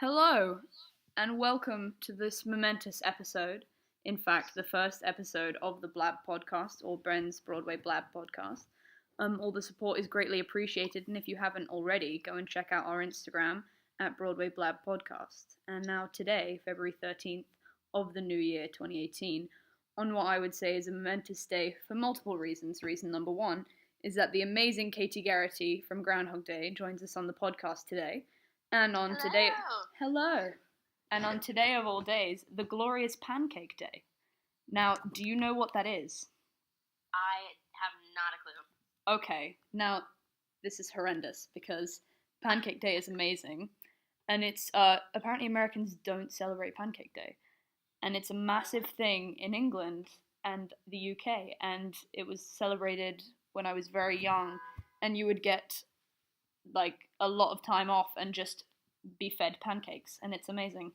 Hello, and welcome to this momentous episode. In fact, the first episode of the Blab podcast, or Bren's Broadway Blab podcast. All the support is greatly appreciated, and if you haven't already, go and check out our Instagram at Broadway Blab Podcast. And now today, February 13th of the new year, 2018, on what I would say is a momentous day for multiple reasons. Reason number one is that the amazing Katy Geraghty from Groundhog Day joins us on the podcast today. And on today, hello. And on today of all days, the glorious Pancake Day. Now, do you know what that is? I have not a clue. Okay, now this is horrendous because Pancake Day is amazing, and it's apparently Americans don't celebrate Pancake Day, and it's a massive thing in England and the UK, and it was celebrated when I was very young, and you would get like a lot of time off and just be fed pancakes, and it's amazing.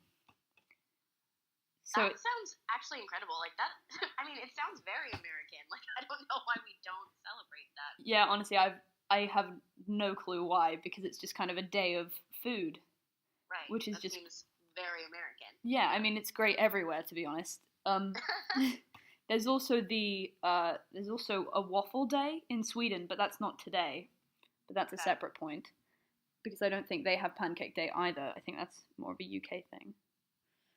So that sounds actually incredible. Like that, I mean, it sounds very American. Like I don't know why we don't celebrate that. Yeah, honestly, I have no clue why, because it's just kind of a day of food. Right. Which is that just seems very American. Yeah, I mean it's great everywhere, to be honest. There's also a waffle day in Sweden, but that's not today. But that's a separate point, because I don't think they have Pancake Day either. I think that's more of a UK thing.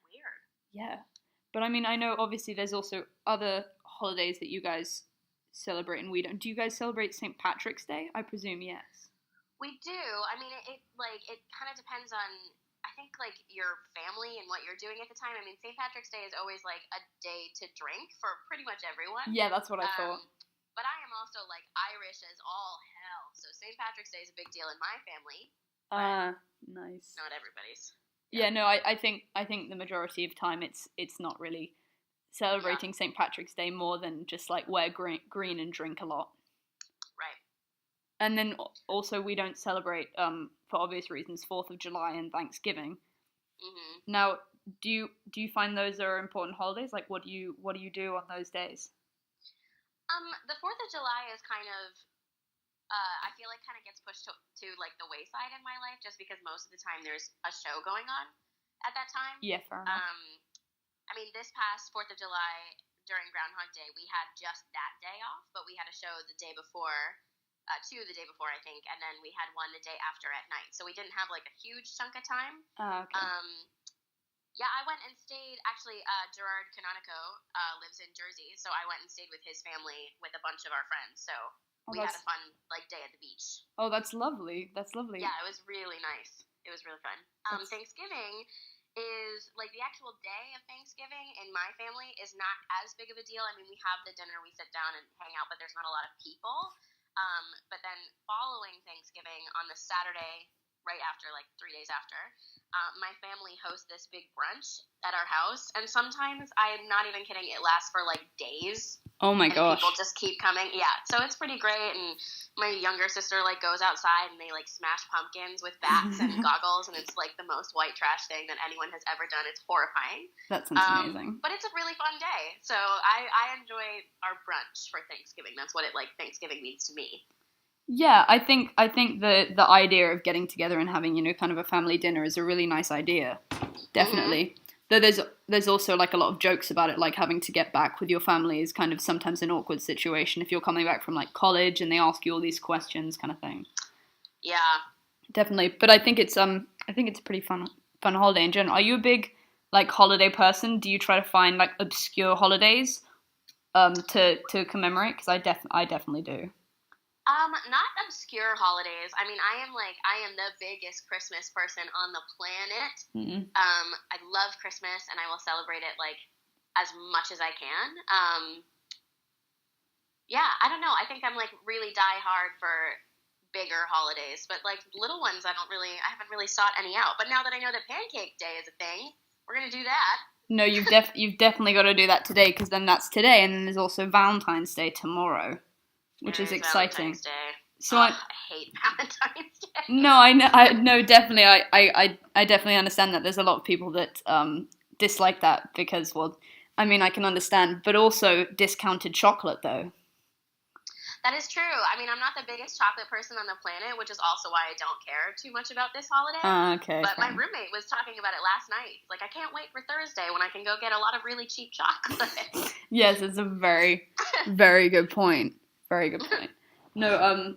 Weird. Yeah. But I mean, I know obviously there's also other holidays that you guys celebrate and we don't. Do you guys celebrate St. Patrick's Day? I presume yes. We do. I mean, it kind of depends on, I think, like, your family and what you're doing at the time. I mean, St. Patrick's Day is always, like, a day to drink for pretty much everyone. Yeah, that's what I thought. But I am also, like, Irish as all hell, so St. Patrick's Day is a big deal in my family. Nice. Not everybody's. Yeah, no, I think the majority of time it's not really celebrating St. Patrick's Day more than just, like, wear green and drink a lot. Right. And then also we don't celebrate, for obvious reasons, 4th of July and Thanksgiving. Mm-hmm. Now, do you find those are important holidays? Like, what do you do on those days? The 4th of July is kind of, I feel like kind of gets pushed to like the wayside in my life, just because most of the time there's a show going on at that time. Yeah, fair enough. I mean, this past 4th of July during Groundhog Day, we had just that day off, but we had a show the day before, two the day before, I think, and then we had one the day after at night. So we didn't have like a huge chunk of time. Okay. Yeah, I went and stayed, actually, Gerard Canonico lives in Jersey, so I went and stayed with his family with a bunch of our friends, so we had a fun, like, day at the beach. Oh, that's lovely. That's lovely. Yeah, it was really nice. It was really fun. Thanksgiving is, like, the actual day of Thanksgiving in my family is not as big of a deal. I mean, we have the dinner, we sit down and hang out, but there's not a lot of people. But then following Thanksgiving on the Saturday, right after, like 3 days after, my family hosts this big brunch at our house, and sometimes, I'm not even kidding, it lasts for like days. Oh my gosh. People just keep coming. Yeah, so it's pretty great, and my younger sister like goes outside and they like smash pumpkins with bats and goggles, and it's like the most white trash thing that anyone has ever done. It's horrifying. That sounds amazing. But it's a really fun day, so I enjoy our brunch for Thanksgiving. That's what Thanksgiving means to me. Yeah, I think the idea of getting together and having, kind of a family dinner is a really nice idea. Definitely. Mm-hmm. Though there's also like a lot of jokes about it, like having to get back with your family is kind of sometimes an awkward situation if you're coming back from like college and they ask you all these questions, kind of thing. Yeah. Definitely. But I think it's a pretty fun holiday in general. Are you a big like holiday person? Do you try to find like obscure holidays to commemorate? Because I definitely do. Not obscure holidays. I mean, I am the biggest Christmas person on the planet. Mm-hmm. I love Christmas, and I will celebrate it, like, as much as I can. Yeah, I don't know. I think I'm, like, really die hard for bigger holidays, but, like, little ones, I haven't really sought any out. But now that I know that Pancake Day is a thing, we're gonna do that. No, you've definitely got to do that today, because then that's today, and then there's also Valentine's Day tomorrow. Which is exciting. So I hate Valentine's Day. No, I know definitely. I definitely understand that there's a lot of people that dislike that because, well, I mean, I can understand, but also discounted chocolate though. That is true. I mean, I'm not the biggest chocolate person on the planet, which is also why I don't care too much about this holiday. Okay. But my roommate was talking about it last night. Like, I can't wait for Thursday when I can go get a lot of really cheap chocolate. Yes, it's a very, very good point. Very good point. No,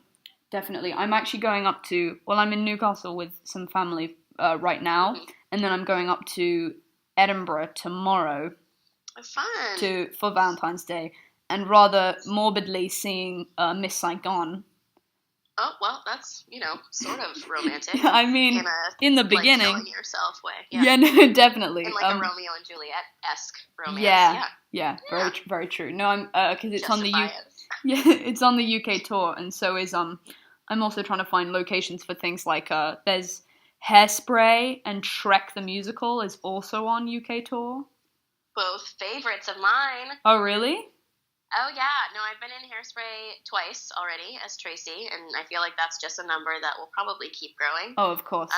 definitely. I'm actually going up to, well, I'm in Newcastle with some family right now, and then I'm going up to Edinburgh tomorrow. Fun. For Valentine's Day, and rather morbidly seeing Miss Saigon. Oh, well, that's, sort of romantic. I mean, in the beginning. Killing yourself way. Yeah, no, definitely. In like a Romeo and Juliet-esque romance. Yeah, very, very true. No, I'm, because it's on the Yeah, it's on the UK tour, and so is, I'm also trying to find locations for things like, there's Hairspray and Shrek the Musical is also on UK tour. Both favorites of mine. Oh, really? Oh, yeah. No, I've been in Hairspray twice already as Tracy, and I feel like that's just a number that will probably keep growing. Oh, of course.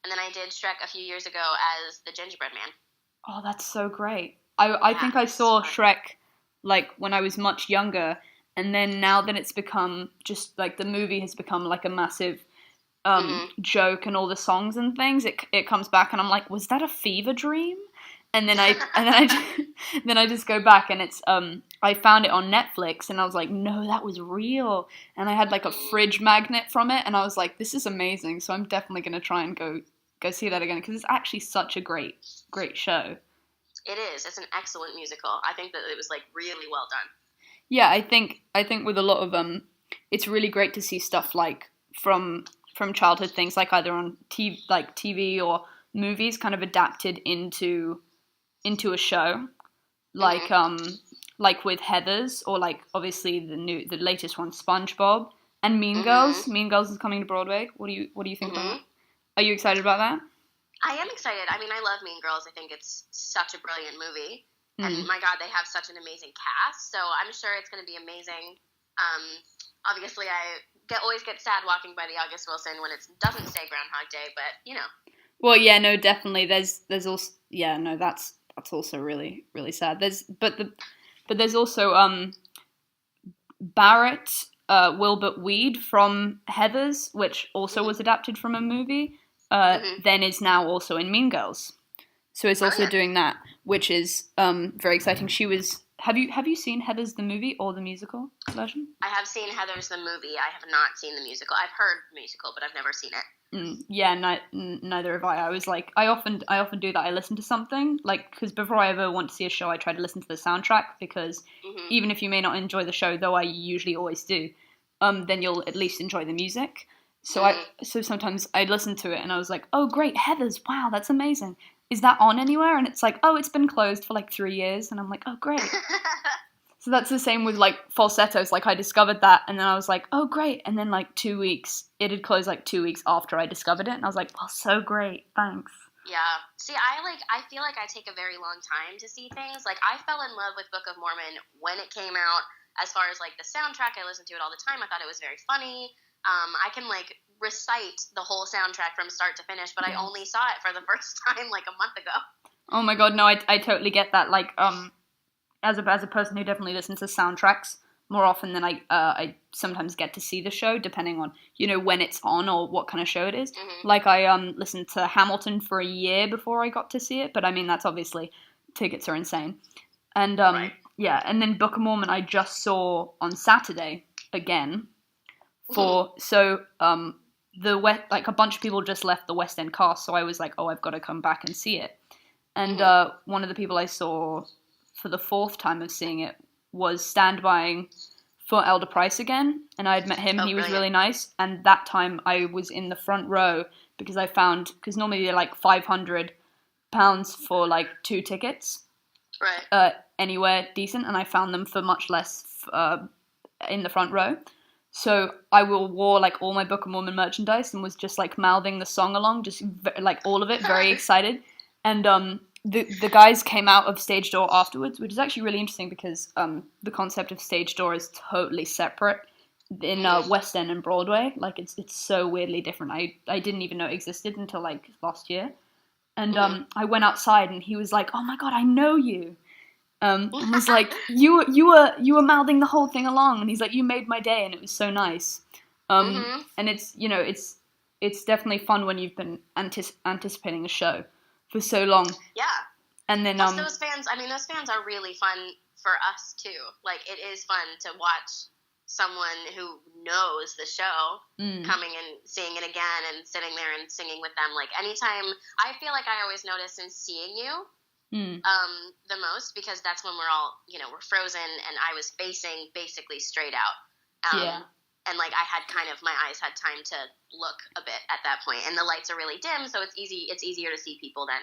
And then I did Shrek a few years ago as the Gingerbread Man. Oh, that's so great. I think I saw Shrek, like, when I was much younger, and then now that it's become just, like, the movie has become, like, a massive joke and all the songs and things, it comes back, and I'm like, was that a fever dream? And then I just go back, and it's I found it on Netflix, and I was like, no, that was real. And I had like a fridge magnet from it, and I was like, this is amazing. So I'm definitely gonna try and go see that again, because it's actually such a great show. It is. It's an excellent musical. I think that it was like really well done. Yeah, I think with a lot of it's really great to see stuff like from childhood things, like either on TV or movies, kind of adapted into a show, like like with Heathers, or like obviously the latest one, SpongeBob, and Mean Girls. Mean Girls is coming to Broadway. What do you think about that? Are you excited about that? I am excited. I mean, I love Mean Girls. I think it's such a brilliant movie, and my God, they have such an amazing cast. So I'm sure it's going to be amazing. Obviously, I always get sad walking by the August Wilson when it doesn't say Groundhog Day, but Well, yeah, no, definitely. There's also that's also really, really sad. But there's also Barrett Wilbert Weed from Heathers, which also was adapted from a movie. Then is now also in Mean Girls, so it's also doing that, which is very exciting. She was. Have you seen Heathers the movie or the musical version? I have seen Heathers the movie. I have not seen the musical. I've heard the musical, but I've never seen it. Yeah, neither have I. I was like, I often do that. I listen to something, like, because before I ever want to see a show, I try to listen to the soundtrack, because even if you may not enjoy the show, though I usually always do, then you'll at least enjoy the music. So so sometimes I listen to it and I was like, oh great, Heathers, wow, that's amazing. Is that on anywhere? And it's like, oh, it's been closed for like 3 years, and I'm like, oh great. So that's the same with, like, falsettos. Like, I discovered that, and then I was like, oh, great. And then, like, 2 weeks, it had closed, like, 2 weeks after I discovered it, and I was like, well, so great, thanks. Yeah. See, I feel like I take a very long time to see things. Like, I fell in love with Book of Mormon when it came out. As far as, like, the soundtrack, I listened to it all the time. I thought it was very funny. I can, like, recite the whole soundtrack from start to finish, but I only saw it for the first time, like, a month ago. Oh, my God, no, I totally get that. Like, as a person who definitely listens to soundtracks more often than I sometimes get to see the show, depending on, when it's on or what kind of show it is. Like, I listened to Hamilton for a year before I got to see it, but I mean, that's obviously, tickets are insane. And yeah, and then Book of Mormon I just saw on Saturday again so a bunch of people just left the West End cast, so I was like, oh, I've got to come back and see it. And one of the people I saw for the fourth time of seeing it was standbying for Elder Price again, and I had met him. He was really nice, and that time I was in the front row because because normally they're like £500 for like 2 tickets, anywhere decent, and I found them for much less in the front row. So I wore like all my Book of Mormon merchandise and was just like mouthing the song along, just like all of it, very excited. And the guys came out of stage door afterwards, which is actually really interesting because the concept of stage door is totally separate in West End and Broadway. Like it's so weirdly different. I didn't even know it existed until like last year. And I went outside and he was like, oh my God, I know you. And was like, you were mouthing the whole thing along, and he's like, you made my day, and it was so nice. And it's, you know, it's definitely fun when you've been anticipating a show for so long. Yeah. And then plus those fans are really fun for us too. Like, it is fun to watch someone who knows the show coming and seeing it again and sitting there and singing with them. Like, anytime, I feel like I always notice in seeing you the most, because that's when we're all, you know, we're frozen and I was facing basically straight out. And like, I had kind of, my eyes had time to look a bit at that point, and the lights are really dim, so it's easier to see people then.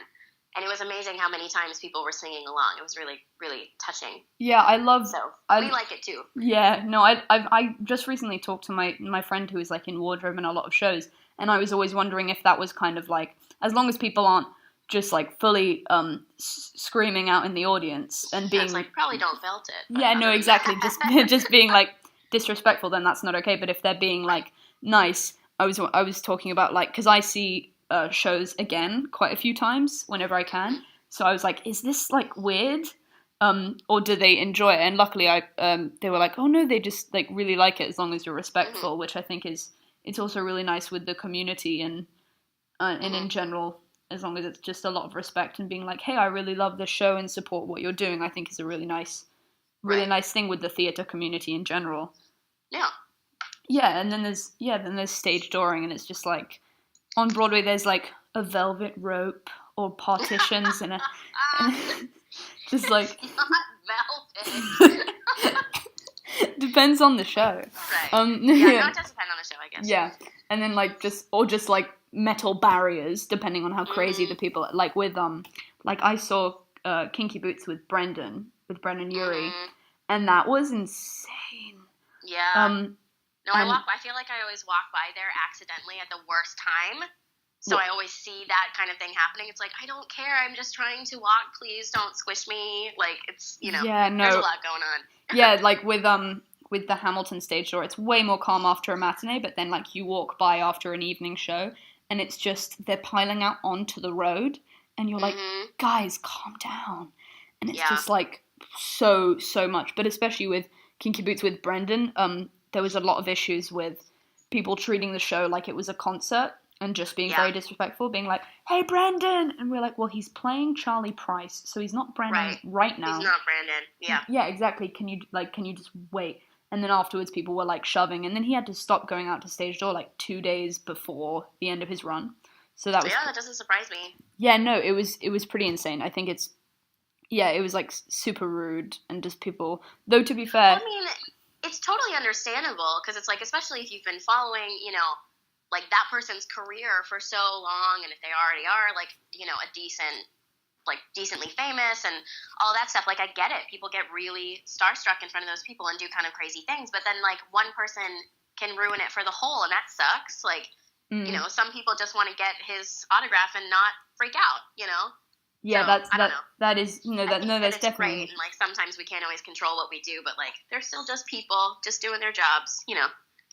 And it was amazing how many times people were singing along. It was really, really touching. Yeah, I love. So we like it too. Yeah, no, I just recently talked to my friend who is like in wardrobe and a lot of shows, and I was always wondering if that was kind of like, as long as people aren't just like fully screaming out in the audience and being like, probably don't felt it. Yeah, no, exactly. just being like disrespectful, then that's not okay. But if they're being like nice, I was talking about like, because I see shows again quite a few times whenever I can. So I was like, is this like weird? Or do they enjoy it? And luckily they were like, oh no, they just like really like it as long as you're respectful, which I think it's also really nice with the community and in general, as long as it's just a lot of respect and being like, hey, I really love this show and support what you're doing, I think is a really nice thing with the theatre community in general. Yeah. Yeah, and then there's stage dooring, and it's just like, on Broadway, there's like a velvet rope or partitions and just like not velvet. Depends on the show. Right. No, it does depend on the show, I guess. Yeah, and then like just like metal barriers, depending on how crazy the people. Like with like I saw Kinky Boots with Brendan Urie, and that was insane. Yeah. No, I feel like I always walk by there accidentally at the worst time. So I always see that kind of thing happening. It's like, I don't care. I'm just trying to walk. Please don't squish me. Like, it's, you know, there's a lot going on. Yeah, like with the Hamilton stage door, it's way more calm after a matinee, but then like you walk by after an evening show and it's just, they're piling out onto the road and you're like, guys, calm down. And it's just like so much. But especially with Kinky Boots with Brendan, there was a lot of issues with people treating the show like it was a concert and just being very disrespectful, being like, hey, Brendan! And we're like, well, he's playing Charlie Price, so he's not Brendan right now. He's not Brendan, yeah. Yeah, exactly. Can you just wait? And then afterwards people were like shoving, and then he had to stop going out to stage door like 2 days before the end of his run. So that was... Yeah, that doesn't surprise me. Yeah, no, it was pretty insane. I think it was like super rude and just people... Though to be fair... I mean... It's totally understandable, because it's like, especially if you've been following, you know, like that person's career for so long, and if they already are, like, you know, decently famous and all that stuff, like, I get it. People get really starstruck in front of those people and do kind of crazy things, but then, like, one person can ruin it for the whole, and that sucks. Like, you know, some people just want to get his autograph and not freak out, you know? Yeah, so, that is, you know, that's definitely... Great. And, like, sometimes we can't always control what we do, but, like, they're still just people, just doing their jobs, you know.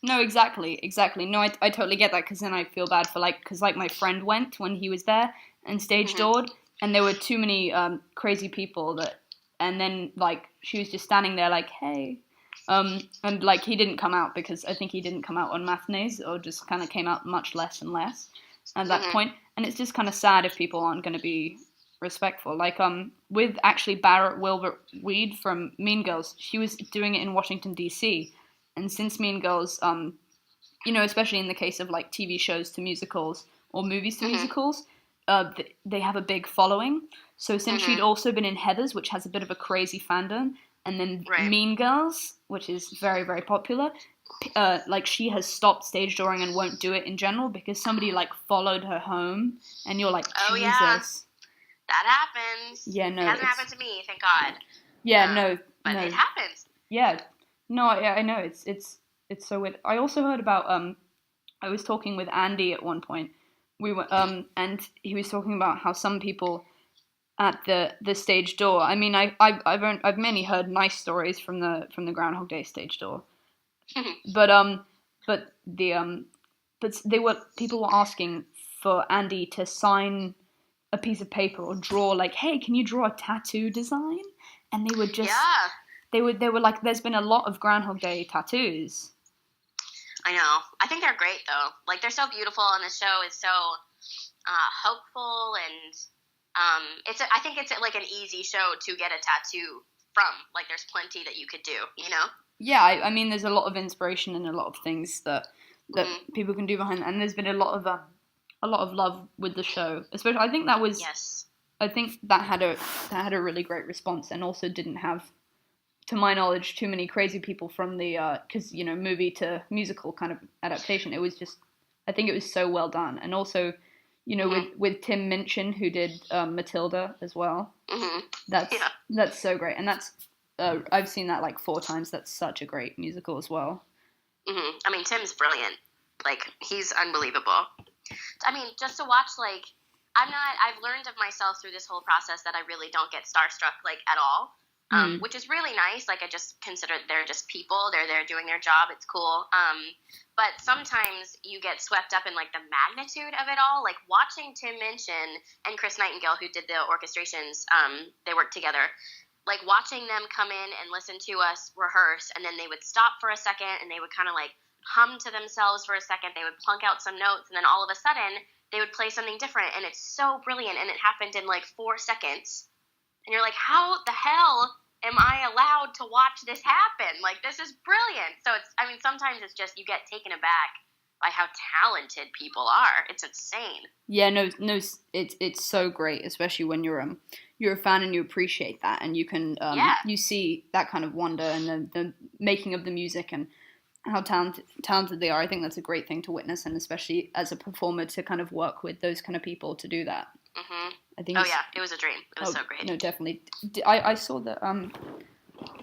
No, exactly. No, I totally get that, because then I feel bad for, like, because, like, my friend went when he was there and stage doored, and there were too many crazy people that, and then, like, she was just standing there like, hey, and, like, he didn't come out, because I think he didn't come out on matinees, or just kind of came out much less and less at that point, and it's just kind of sad if people aren't going to be respectful. Like, with actually Barrett Wilbert-Weed from Mean Girls, she was doing it in Washington, D.C., and since Mean Girls, you know, especially in the case of, like, TV shows to musicals or movies to musicals, they have a big following. So since she'd also been in Heathers, which has a bit of a crazy fandom, and then Mean Girls, which is very, very popular, like, she has stopped stage dooring and won't do it in general because somebody, like, followed her home, and you're like, Jesus. Yeah. That happens. Yeah, no. It hasn't happened to me, thank God. Yeah, no. But it happens. Yeah. No, I know. It's so weird. I also heard about, I was talking with Andy at one point. We were, and he was talking about how some people at the stage door, I mean, I've mainly heard nice stories from the Groundhog Day stage door. But people were asking for Andy to sign a piece of paper or draw, like, hey, can you draw a tattoo design? and they were just Yeah. they were like, there's been a lot of Groundhog Day tattoos. I know. I think they're great though. Like they're so beautiful, and the show is so hopeful, and I think it's like an easy show to get a tattoo from. Like there's plenty that you could do, you know? Yeah, I mean, there's a lot of inspiration and a lot of things that Mm-hmm. people can do behind, and there's been a lot of love with the show. Especially, I think that was, Yes. I think that had a really great response, and also didn't have, to my knowledge, too many crazy people from the because movie to musical kind of adaptation. It was just, I think it was so well done, and also, with Tim Minchin, who did Matilda as well. Mm-hmm. That's so great, and that's I've seen that like 4 times. That's such a great musical as well. Mm-hmm. I mean, Tim's brilliant. Like he's unbelievable. I mean, just to watch, like, I've learned of myself through this whole process that I really don't get starstruck, like, at all, which is really nice. Like, I just consider they're just people. They're there doing their job. It's cool. But sometimes you get swept up in, like, the magnitude of it all. Like, watching Tim Minchin and Chris Nightingale, who did the orchestrations, they worked together. Like, watching them come in and listen to us rehearse, and then they would stop for a second, and they would kind of, like, hum to themselves for a second. They would plunk out some notes, and then all of a sudden they would play something different, and it's so brilliant, and it happened in like 4 seconds, and you're like, how the hell am I allowed to watch this happen? Like, this is brilliant. So sometimes it's just you get taken aback by how talented people are. It's insane. Yeah, no, it's so great, especially when you're a fan and you appreciate that, and you can you see that kind of wonder and the making of the music and how talented they are. I think that's a great thing to witness, and especially as a performer to kind of work with those kind of people to do that. Mm-hmm. I think. Oh yeah, it was a dream. It was so great. No, definitely. I saw that.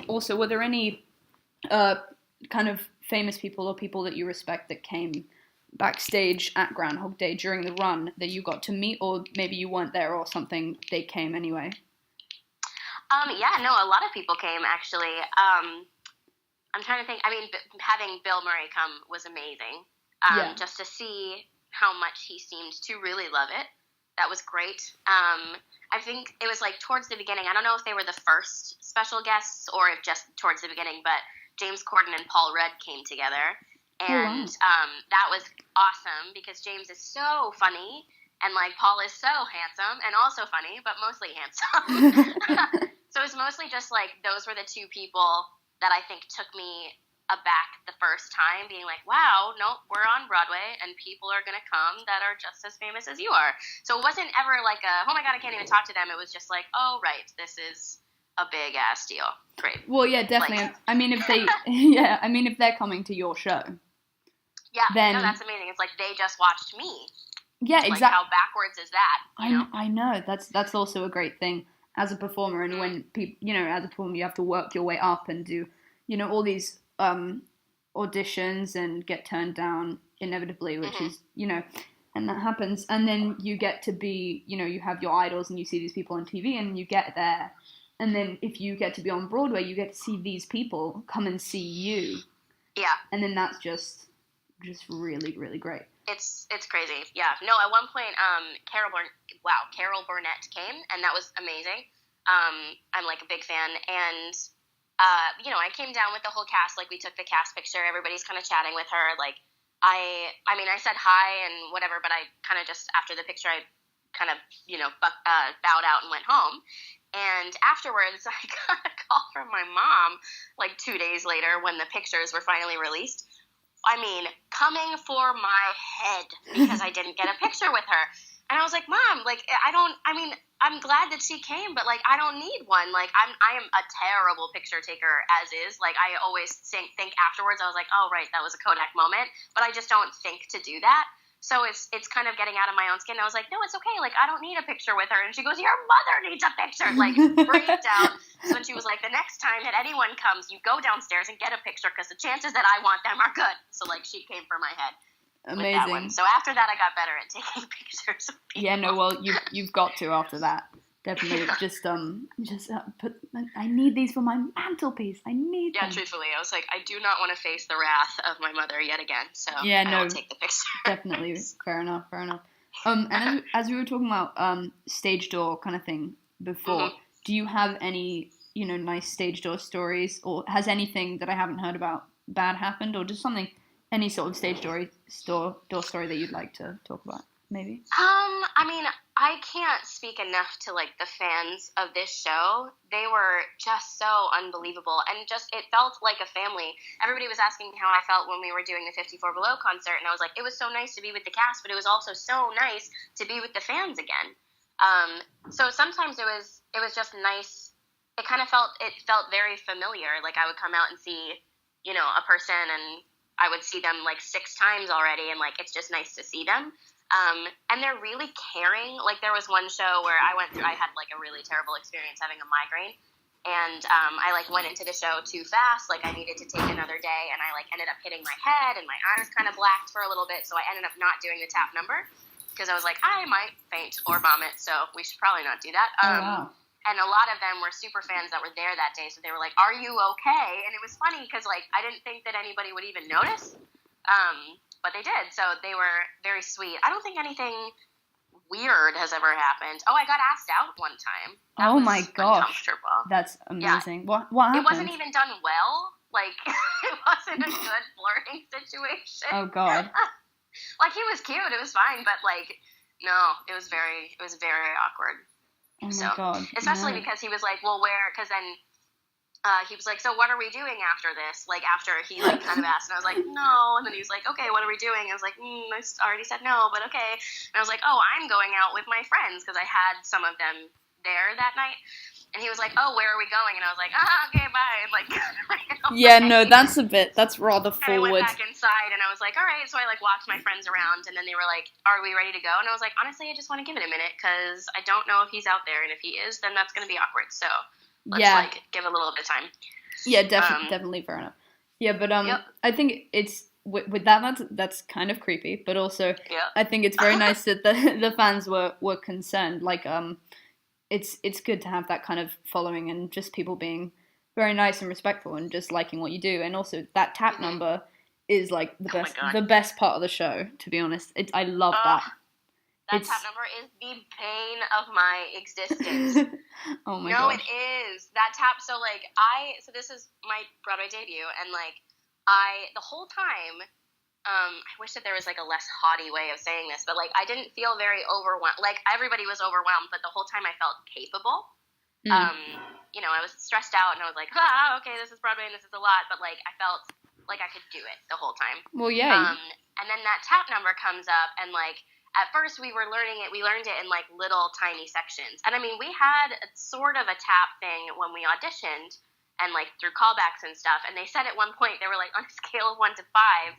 Also, were there any kind of famous people or people that you respect that came backstage at Groundhog Day during the run that you got to meet, or maybe you weren't there or something? They came anyway. Yeah, no, a lot of people came actually. I'm trying to think. I mean, having Bill Murray come was amazing. Just to see how much he seemed to really love it. That was great. I think it was like towards the beginning. I don't know if they were the first special guests or if just towards the beginning, but James Corden and Paul Rudd came together. And that was awesome because James is so funny and like Paul is so handsome and also funny, but mostly handsome. So it was mostly just like those were the 2 people that I think took me aback the first time, being like, wow, no, we're on Broadway, and people are going to come that are just as famous as you are. So it wasn't ever like oh my God, I can't even talk to them. It was just like, oh, right, this is a big-ass deal. Great. Well, yeah, definitely. Like, I mean, if they're coming to your show. Yeah, then, no, that's amazing. It's like they just watched me. Yeah, exactly. Like, how backwards is that? I know. That's also a great thing. As a performer, and when people, as a performer, you have to work your way up and do, all these auditions and get turned down inevitably, which is, and that happens. And then you get to be, you have your idols and you see these people on TV and you get there. And then if you get to be on Broadway, you get to see these people come and see you. Yeah. And then that's just really, really great. It's crazy. Yeah. No, at one point, Carol Burnett came, and that was amazing. I'm like a big fan, and I came down with the whole cast. Like we took the cast picture. Everybody's kind of chatting with her. Like I said hi and whatever, but I kind of just after the picture, I kind of bowed out and went home. And afterwards, I got a call from my mom like 2 days later when the pictures were finally released. I mean, coming for my head because I didn't get a picture with her. And I was like, Mom, like, I'm glad that she came, but like, I don't need one. Like, I am a terrible picture taker as is. Like, I always think afterwards, I was like, oh, right, that was a Kodak moment. But I just don't think to do that. So it's kind of getting out of my own skin. I was like, no, it's okay. Like, I don't need a picture with her. And she goes, your mother needs a picture. Like, break down. So then she was like, the next time that anyone comes, you go downstairs and get a picture because the chances that I want them are good. So, like, she came for my head. Amazing. With that one. So after that, I got better at taking pictures of people. Yeah, no, well, you've got to after that. Definitely. Yeah. Put. I need these for my mantelpiece. I need them. Yeah, truthfully, I was like, I do not want to face the wrath of my mother yet again. So yeah, I will take the picture. Definitely. Fair enough. And as we were talking about stage door kind of thing before, do you have any nice stage door stories, or has anything that I haven't heard about bad happened, or just something, any sort of stage door story that you'd like to talk about, maybe? I mean, I can't speak enough to like the fans of this show. They were just so unbelievable, and just it felt like a family. Everybody was asking how I felt when we were doing the 54 Below concert, and I was like, it was so nice to be with the cast, but it was also so nice to be with the fans again. So sometimes it was just nice. It felt very familiar. Like I would come out and see, a person, and I would see them like 6 times already, and like it's just nice to see them. And they're really caring. Like there was one show where I had like a really terrible experience having a migraine, and I like went into the show too fast. Like I needed to take another day, and I like ended up hitting my head, and my eyes kind of blacked for a little bit. So I ended up not doing the tap number because I was like, I might faint or vomit, so we should probably not do that. Wow. And a lot of them were super fans that were there that day, so they were like, "Are you okay?" And it was funny because like I didn't think that anybody would even notice. But they did, so they were very sweet. I don't think anything weird has ever happened. Oh, I got asked out one time. That oh was my gosh, uncomfortable. that's amazing. Yeah. What happened? It wasn't even done well. Like it wasn't a good flirting situation. Oh god. Like he was cute, it was fine, but like no, it was very awkward. Oh my so, god. Especially no. because he was like, well, where? Because then. He was like, so what are we doing after this? Like, after he, like, kind of asked, and I was like, no, and then he was like, okay, what are we doing? I was like, I already said no, but okay, and I was like, oh, I'm going out with my friends, because I had some of them there that night, and he was like, oh, where are we going? And I was like, okay, bye, and, like, yeah, no, that's rather forward. And I went back inside, and I was like, all right, so I, like, walked my friends around, and then they were like, are we ready to go? And I was like, honestly, I just want to give it a minute, because I don't know if he's out there, and if he is, then that's going to be awkward, so... Let's, like, give a little bit of time. Yeah, definitely fair enough. Yeah, but Yep. I think it's with that's kind of creepy, but also I think it's very nice that the fans were concerned. Like it's good to have that kind of following and just people being very nice and respectful and just liking what you do. And also that tap number is like the best part of the show. To be honest, I love that. That tap number is the bane of my existence. Oh my no, gosh. it is. That tap, so this is my Broadway debut, and the whole time, I wish that there was like a less haughty way of saying this, but like I didn't feel very overwhelmed. Like everybody was overwhelmed, but the whole time I felt capable. I was stressed out, and I was like, okay, this is Broadway, and this is a lot, but like I felt like I could do it the whole time. Well, yeah. And then that tap number comes up, and like, at first we learned it in like little tiny sections. And I mean, we had sort of a tap thing when we auditioned and like through callbacks and stuff. And they said at one point, they were like, on a scale of 1 to 5,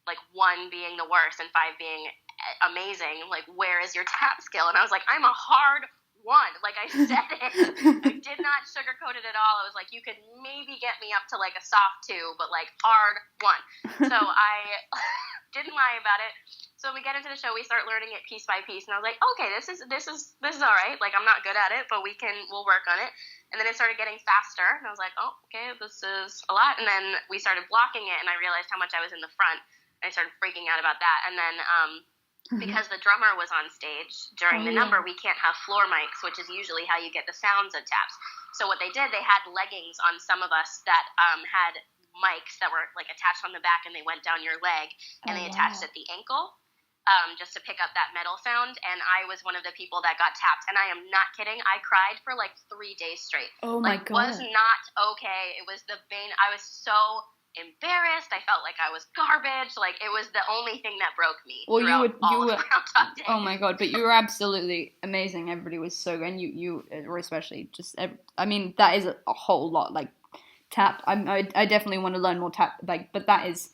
like 1 being the worst and 5 being amazing, like, where is your tap skill? And I was like, I'm a hard 1. Like I said it. I did not sugarcoat it at all. I was like, you could maybe get me up to like a soft 2, but like hard 1. So I didn't lie about it. So when we get into the show, we start learning it piece by piece, and I was like, okay, this is all right. Like I'm not good at it, but we'll work on it. And then it started getting faster, and I was like, oh, okay, this is a lot. And then we started blocking it, and I realized how much I was in the front. And I started freaking out about that. And then because the drummer was on stage during the number, we can't have floor mics, which is usually how you get the sounds of taps. So what they did, they had leggings on some of us that had mics that were like attached on the back, and they went down your leg, and they attached at the ankle. Just to pick up that metal sound, and I was one of the people that got tapped, and I am not kidding. I cried for like 3 days straight. Oh my god. Was not okay. It was the bane. I was so embarrassed. I felt like I was garbage. Like it was the only thing that broke me. Well, you were Groundhog Day. Oh my god, but you were absolutely amazing. Everybody was so good, and you were especially just. I mean, that is a whole lot. Like tap. I definitely want to learn more tap. Like, but that is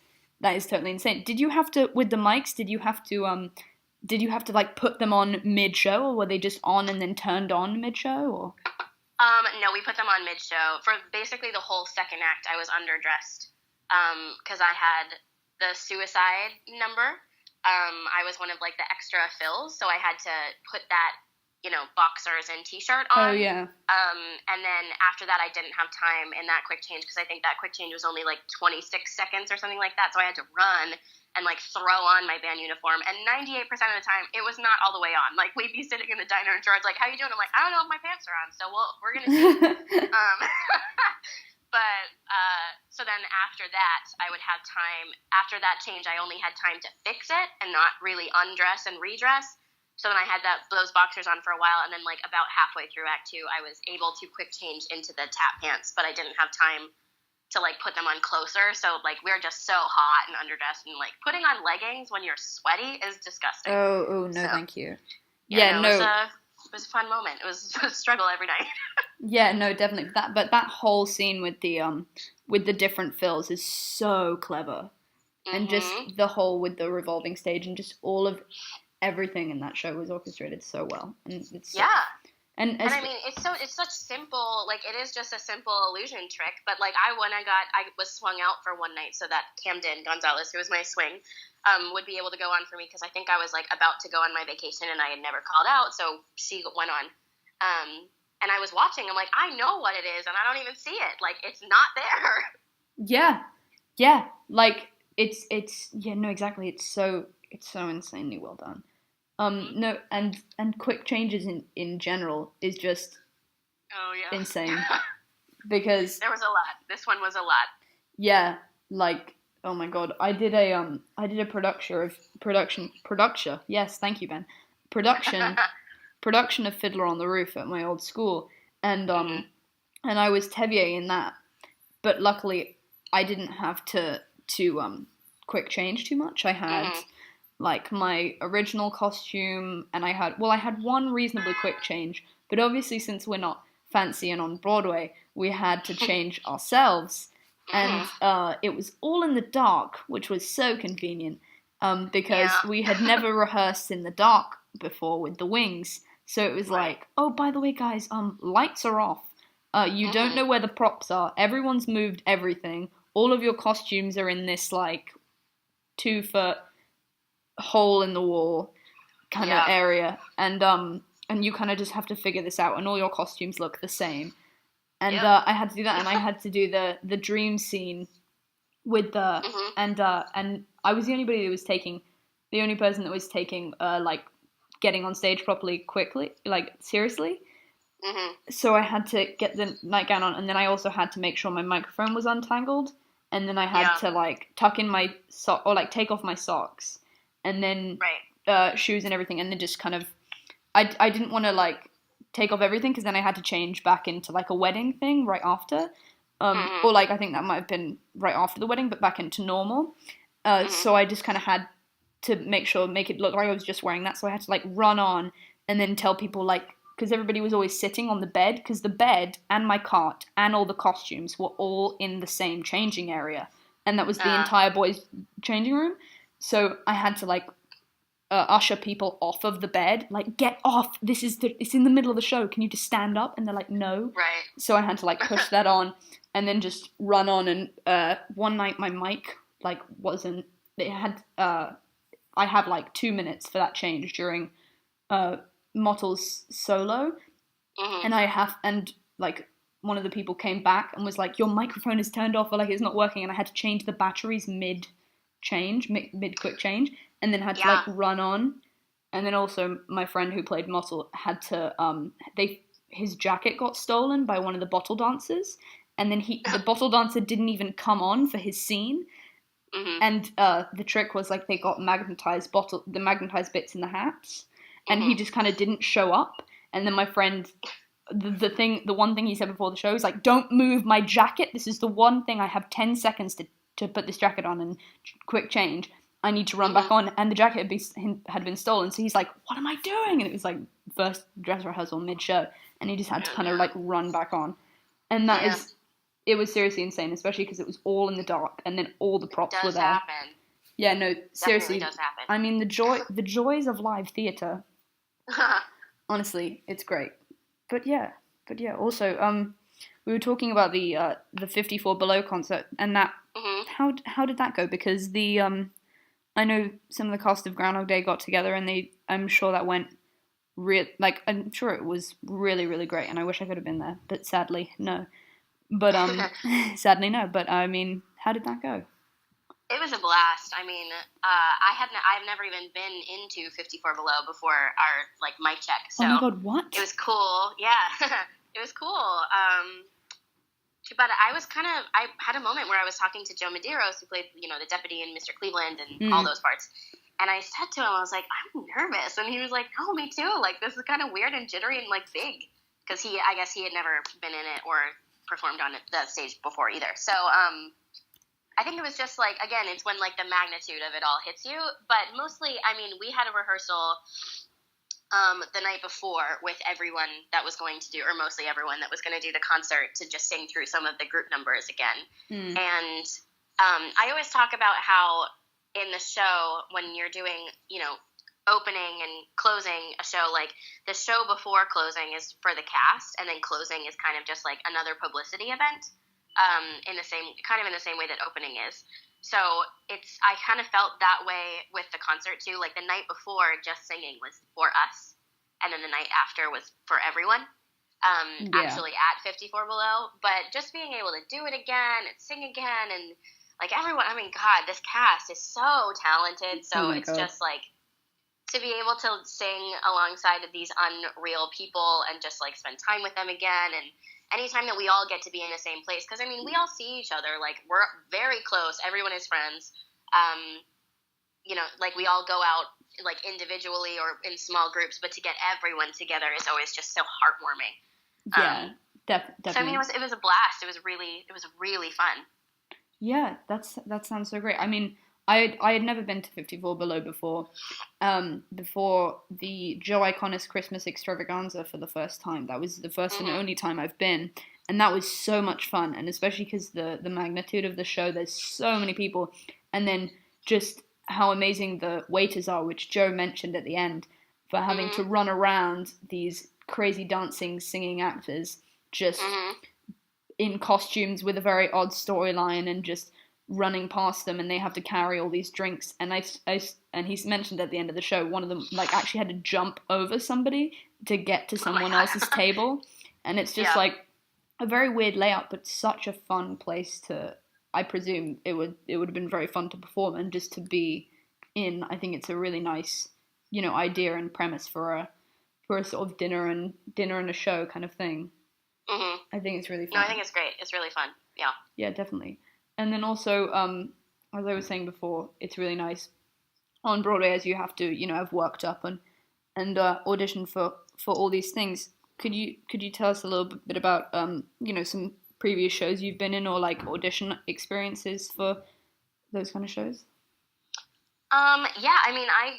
totally insane. Did you have to, with the mics, did you have to like put them on mid-show, or were they just on and then turned on mid-show, or? No, we put them on mid-show. For basically the whole second act, I was underdressed, because I had the suicide number. I was one of like the extra fills, so I had to put that boxers and t-shirt on. Oh, yeah. And then after that, I didn't have time in that quick change because I think that quick change was only like 26 seconds or something like that. So I had to run and like throw on my band uniform. And 98% of the time, it was not all the way on. Like we'd be sitting in the diner and George's like, "How you doing?" I'm like, "I don't know if my pants are on, so we're gonna see." But so then after that, I would have time. After that change, I only had time to fix it and not really undress and redress. So then I had those boxers on for a while, and then like about halfway through Act 2, I was able to quick change into the tap pants, but I didn't have time to like put them on closer. So like we were just so hot and underdressed, and like putting on leggings when you're sweaty is disgusting. Oh no, thank you. Yeah, no. It was a fun moment. It was a struggle every night. Yeah, no, definitely. But that whole scene with the different fills is so clever, and just the whole with the revolving stage and just all of everything in that show was orchestrated so well, and it's and I mean it's such simple, like it is just a simple illusion trick, but like I was swung out for one night so that Camden Gonzalez, who was my swing, would be able to go on for me because I think I was like about to go on my vacation and I had never called out, so she went on, and I was watching. I'm like, I know what it is and I don't even see it, like it's not there. Yeah, like it's no, exactly. It's so insanely well done. No, and quick changes in general is just insane because there was a lot. This one was a lot. Yeah, like oh my god, I did a production. Yes, thank you, Ben. Production of Fiddler on the Roof at my old school, and and I was Tevier in that, but luckily I didn't have to quick change too much. I had like my original costume, and I had one reasonably quick change, but obviously since we're not fancy and on Broadway, we had to change ourselves, and it was all in the dark, which was so convenient, because we had never rehearsed in the dark before with the wings, so it was like, oh, by the way, guys, lights are off, you don't know where the props are, everyone's moved everything, all of your costumes are in this like 2-foot hole in the wall kind of area, and you kind of just have to figure this out, and all your costumes look the same, and I had to do that, and I had to do the dream scene with the and I was the only person that was taking like getting on stage properly quickly, like seriously. So I had to get the nightgown on, and then I also had to make sure my microphone was untangled, and then I had to like tuck in my or like take off my socks, and then shoes and everything, and then just kind of I didn't want to like take off everything because then I had to change back into like a wedding thing right after, or like I think that might have been right after the wedding, but back into normal. So I just kind of had to make it look like I was just wearing that, so I had to like run on and then tell people, like, because everybody was always sitting on the bed, because the bed and my cart and all the costumes were all in the same changing area, and that was the entire boys' changing room. So I had to like usher people off of the bed, like, get off, it's in the middle of the show, can you just stand up? And they're like, no. Right. So I had to like push that on and then just run on, and one night my mic like wasn't, it had I have like 2 minutes for that change during Mottle's solo, and like one of the people came back and was like, your microphone is turned off, or like it's not working, and I had to change the batteries mid quick change, and then had to like run on, and then also my friend who played Mottle had to his jacket got stolen by one of the bottle dancers, and then the bottle dancer didn't even come on for his scene. And the trick was like they got the magnetized bits in the hats, and he just kind of didn't show up. And then my friend, the one thing he said before the show is like, don't move my jacket. This is the one thing I have 10 seconds to put this jacket on and quick change. I need to run back on, and the jacket had been stolen. So he's like, what am I doing? And it was like first dress rehearsal mid-show, and he just had to kind of like run back on. And it was seriously insane, especially because it was all in the dark, and then all the props were there. Happen. Yeah, no, seriously. Definitely does happen. I mean, the joys of live theatre. Honestly, it's great. But yeah. Also, we were talking about the 54 Below concert, and that how did that go? Because I know some of the cast of Groundhog Day got together, and I'm sure that went like I'm sure it was really, really great, and I wish I could have been there, but sadly no. But sadly no. But I mean, how did that go? It was a blast. I mean, I've never even been into 54 Below before our like mic check. So oh my god, what? It was cool. Yeah, it was cool. But I had a moment where I was talking to Joe Medeiros, who played the deputy in Mr. Cleveland and all those parts. And I said to him, I was like, I'm nervous, and he was like, oh, me too. Like, this is kind of weird and jittery and like big, because I guess he had never been in it or performed on the stage before either. So I think it was just like, again, it's when like the magnitude of it all hits you. But mostly, I mean, we had a rehearsal the night before with everyone that was going to do, or mostly everyone that was going to do the concert, to just sing through some of the group numbers again. And I always talk about how in the show, when you're doing, opening and closing a show, like the show before closing is for the cast, and then closing is kind of just like another publicity event. In the same way that opening is. So I kind of felt that way with the concert too. Like the night before, just singing was for us, and then the night after was for everyone. Actually at 54 Below, but just being able to do it again and sing again, and like everyone. I mean, God, this cast is so talented. So it's just like to be able to sing alongside of these unreal people and just like spend time with them again. And anytime that we all get to be in the same place, because I mean, we all see each other, like we're very close, everyone is friends, like we all go out like individually or in small groups, but to get everyone together is always just so heartwarming. Definitely. So I mean, it was a blast. It was really fun. Yeah, that sounds so great. I mean, I had never been to 54 Below before the Joe Iconis Christmas Extravaganza for the first time. That was the first and only time I've been, and that was so much fun. And especially because the magnitude of the show, there's so many people, and then just how amazing the waiters are, which Joe mentioned at the end, for having to run around these crazy dancing, singing actors just in costumes with a very odd storyline and just running past them, and they have to carry all these drinks, and and he's mentioned at the end of the show, one of them like actually had to jump over somebody to get to someone else's table, and it's just like a very weird layout, but such a fun place to. I presume it would have been very fun to perform and just to be in. I think it's a really nice, idea and premise for a sort of dinner and a show kind of thing. I think it's really fun. No, I think it's great. It's really fun. Yeah. Yeah, definitely. And then also, as I was saying before, it's really nice on Broadway, as you have to, have worked up and audition for all these things. Could you tell us a little bit about some previous shows you've been in, or like audition experiences for those kind of shows? Yeah, I mean, I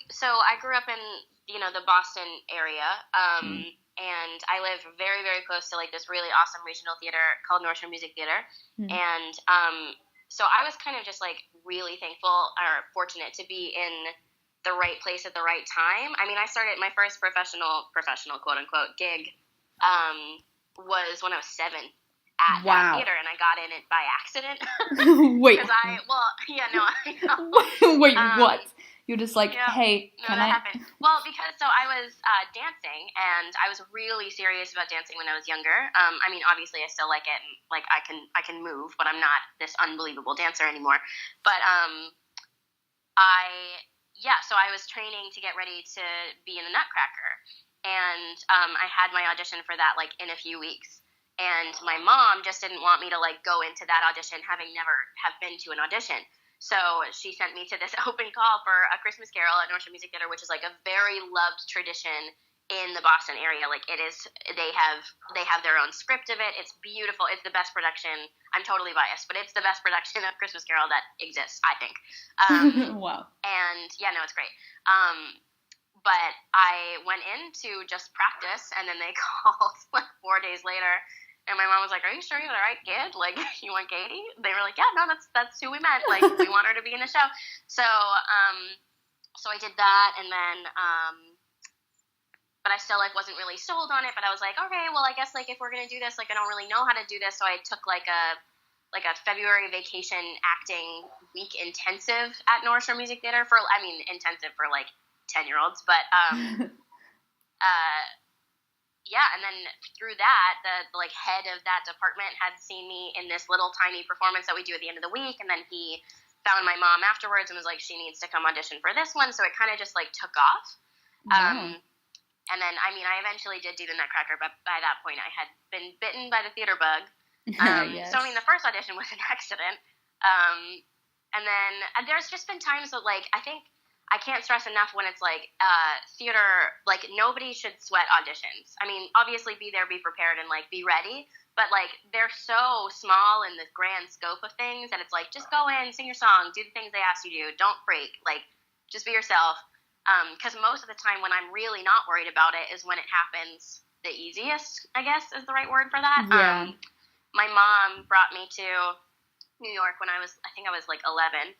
grew up in the Boston area, and I live very, very close to like this really awesome regional theater called North Shore Music Theater, and so I was kind of just like really thankful or fortunate to be in the right place at the right time. I mean, I started my first professional quote unquote gig was when I was 7 at that theater, and I got in it by accident. Wait. I know. Wait, what? You're just like, hey, can I? Happened. Well, because I was dancing, and I was really serious about dancing when I was younger. I mean, obviously, I still like it, and like I can move, but I'm not this unbelievable dancer anymore. But so I was training to get ready to be in the Nutcracker, and I had my audition for that like in a few weeks. And my mom just didn't want me to like go into that audition having never have been to an audition. So she sent me to this open call for A Christmas Carol at North Shore Music Theater, which is like a very loved tradition in the Boston area. Like it is, they have their own script of it. It's beautiful. It's the best production. I'm totally biased, but it's the best production of Christmas Carol that exists, I think. Wow. And yeah, no, it's great. But I went in to just practice, and then they called like 4 days later. And my mom was like, "Are you sure you're the right kid? Like, you want Katy?" They were like, "Yeah, no, that's who we meant. Like, we want her to be in the show." So, so I did that, and then, but I still like wasn't really sold on it. But I was like, okay, well, I guess like if we're gonna do this, like I don't really know how to do this. So I took like a February vacation acting week intensive at North Shore Music Theater intensive for like 10-year-olds, but yeah, and then through that, the like head of that department had seen me in this little tiny performance that we do at the end of the week, and then he found my mom afterwards and was like, she needs to come audition for this one, so it kind of just like took off. Wow. And then, I mean, I eventually did do the Nutcracker, but by that point I had been bitten by the theater bug. Yes. So, I mean, the first audition was an accident. And then there's just been times that, like, I think I can't stress enough when it's, like, theater, like, nobody should sweat auditions. I mean, obviously be there, be prepared, and, like, be ready. But, like, they're so small in the grand scope of things that it's like, just go in, sing your song, do the things they ask you to do. Don't freak. Like, just be yourself. Because most of the time when I'm really not worried about it is when it happens the easiest, I guess is the right word for that. Yeah. My mom brought me to New York when I think I was like 11,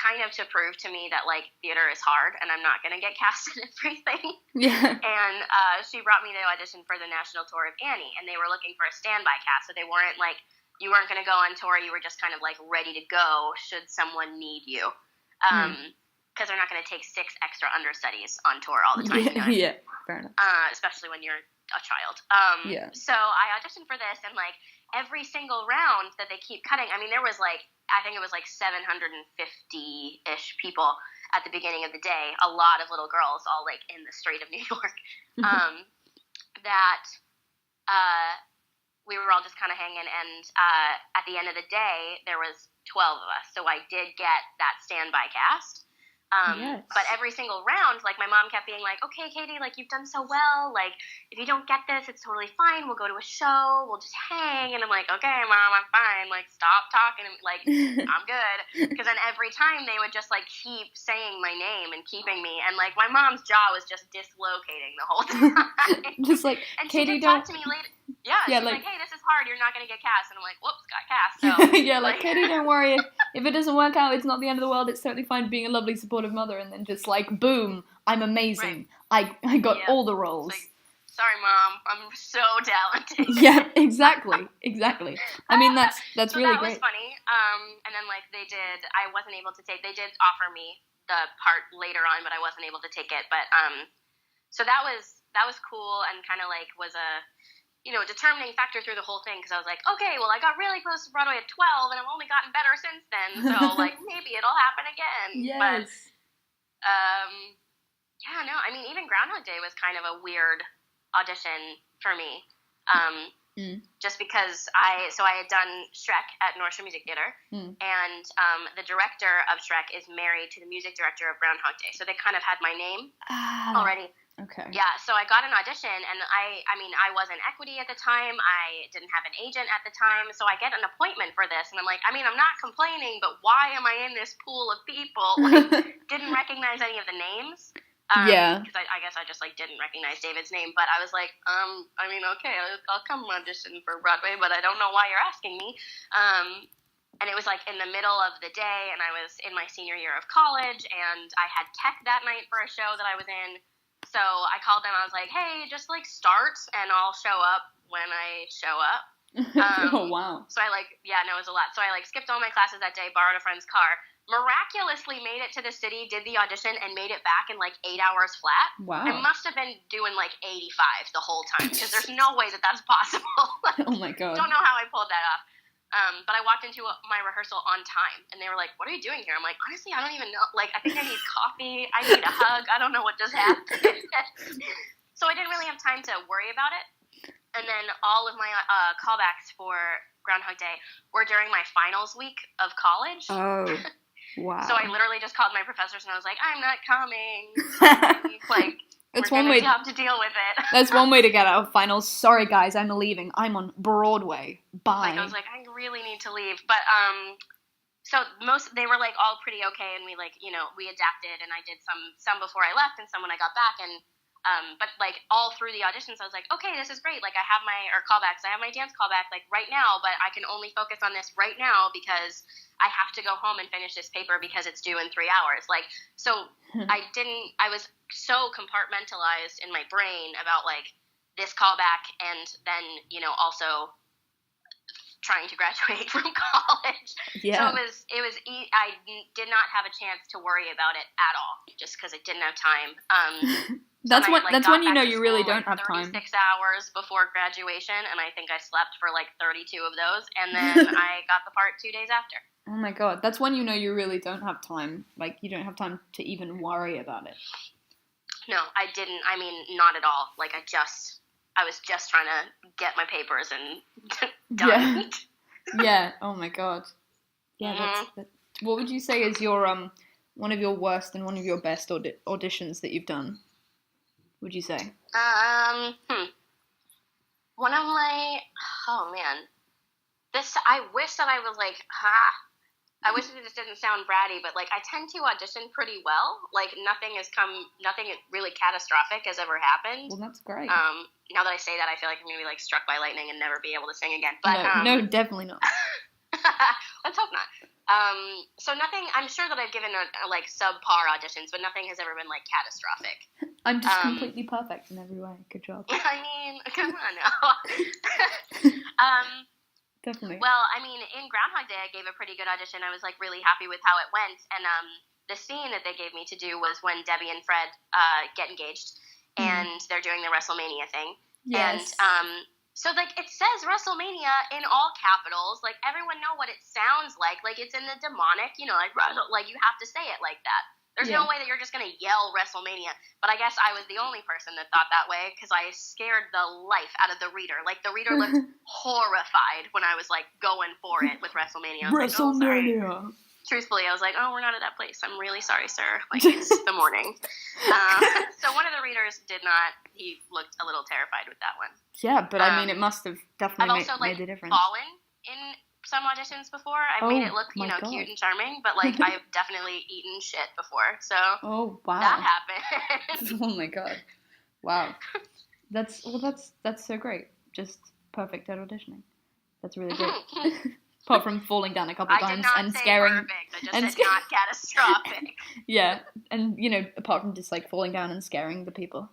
kind of to prove to me that, like, theater is hard and I'm not going to get cast in everything. Yeah. And she brought me to audition for the national tour of Annie, and they were looking for a standby cast, so they weren't like, you weren't going to go on tour, you were just kind of like ready to go should someone need you. Because they're not going to take 6 extra understudies on tour all the time. Yeah, you know? yeah, fair enough. Especially when you're a child. Yeah. So I auditioned for this, and, like, every single round that they keep cutting, I mean, there was, like, I think it was, like, 750-ish people at the beginning of the day, a lot of little girls all, like, in the street of New York, that we were all just kind of hanging, and at the end of the day, there was 12 of us, so I did get that standby cast. Yes. But every single round, like, my mom kept being like, okay, Katie, like, you've done so well, like, if you don't get this, it's totally fine, we'll go to a show, we'll just hang, and I'm like, okay, Mom, I'm fine, like, stop talking, like, I'm good, because then every time they would just, like, keep saying my name and keeping me, and, like, my mom's jaw was just dislocating the whole time. Just like, and Katie, she did talk to me later. Yeah, she's like, hey, this is hard, you're not going to get cast, and I'm like, whoops, got cast, so. Yeah, like, Katie, don't worry, if it doesn't work out, it's not the end of the world, it's totally fine being a lovely, supportive mother, and then just, like, boom, I'm amazing, right. I got all the roles. Like, sorry, Mom, I'm so talented. Yeah, exactly. I mean, that's so really that great. was funny, and then, like, they did offer me the part later on, but I wasn't able to take it, but, so that was cool, and kind of, like, was a, you know, determining factor through the whole thing, because I was like, okay, well, I got really close to Broadway at 12, and I've only gotten better since then, so, like, maybe it'll happen again. Yes. But, yeah, no, I mean, even Groundhog Day was kind of a weird audition for me, just because I had done Shrek at North Shore Music Theater, and the director of Shrek is married to the music director of Groundhog Day, so they kind of had my name already. Okay. Yeah, so I got an audition, and I mean, I wasn't equity at the time. I didn't have an agent at the time, so I get an appointment for this, and I'm like, I mean, I'm not complaining, but why am I in this pool of people? Like, didn't recognize any of the names. Yeah. Because I guess I just, like, didn't recognize David's name, but I was like, I mean, okay, I'll come audition for Broadway, but I don't know why you're asking me. And it was, like, in the middle of the day, and I was in my senior year of college, and I had tech that night for a show that I was in. So I called them. I was like, hey, just, like, start, and I'll show up when I show up. Oh, wow. So I, like, yeah, no, it was a lot. So I, like, skipped all my classes that day, borrowed a friend's car, miraculously made it to the city, did the audition, and made it back in, like, 8 hours flat. Wow. I must have been doing, like, 85 the whole time, because there's no way that that's possible. Like, oh, my God. Don't know how I pulled that off. But I walked into my rehearsal on time, and they were like, what are you doing here? I'm like, honestly, I don't even know. Like, I think I need coffee. I need a hug. I don't know what just happened. So I didn't really have time to worry about it. And then all of my callbacks for Groundhog Day were during my finals week of college. Oh, wow. So I literally just called my professors, and I was like, I'm not coming. Like, that's we're one way to have to deal with it. That's one way to get out of finals. Sorry, guys, I'm leaving. I'm on Broadway. Bye. Like, I was like, I really need to leave. But, so they were, like, all pretty okay, and we, like, you know, we adapted, and I did some before I left and some when I got back, and, but, like, all through the auditions, I was like, okay, this is great. Like, I have callbacks. I have my dance callback, like, right now, but I can only focus on this right now because I have to go home and finish this paper because it's due in 3 hours. Like, so I was so compartmentalized in my brain about, like, this callback and then, you know, also trying to graduate from college. Yeah. So I did not have a chance to worry about it at all, just because I didn't have time. That's when you know you really don't have 36 time. 36 hours before graduation, and I think I slept for like 32 of those, and then I got the part 2 days after. Oh my god, that's when you know you really don't have time. Like, you don't have time to even worry about it. No, I didn't. I mean, not at all. Like, I was just trying to get my papers and done. Yeah. Oh my god. Yeah. That's what would you say is your one of your worst and one of your best auditions that you've done? Would you say? One of my, oh man, I wish that I was like, I wish it just didn't sound bratty, but like I tend to audition pretty well. Like nothing really catastrophic has ever happened. Well, that's great. Now that I say that, I feel like I'm gonna be like struck by lightning and never be able to sing again. But no, definitely not. Let's hope not. So nothing. I'm sure that I've given like subpar auditions, but nothing has ever been like catastrophic. I'm just completely perfect in every way. Good job. I mean, come on now. Definitely. Well, I mean, in Groundhog Day, I gave a pretty good audition. I was like really happy with how it went, and the scene that they gave me to do was when Debbie and Fred get engaged, and they're doing the WrestleMania thing. Yes. And so like it says WrestleMania in all capitals. Like everyone know what it sounds like. Like it's in the demonic, you know, like you have to say it like that. There's no way that you're just going to yell WrestleMania. But I guess I was the only person that thought that way because I scared the life out of the reader. Like, the reader looked horrified when I was, like, going for it with WrestleMania. I was WrestleMania. like, oh, sorry. Truthfully, I was like, oh, we're not at that place. I'm really sorry, sir. Like, it's the morning. So one of the readers did not. He looked a little terrified with that one. Yeah, but I mean, it must have definitely made a difference. I've also, fallen in some auditions before. I've made it look, cute and charming, but like I've definitely eaten shit before. So that happened. Oh my god. Wow. That's so great. Just perfect at auditioning. That's really great. Apart from falling down a couple times and scaring. Perfect. I just said not catastrophic. Yeah, and apart from just like falling down and scaring the people.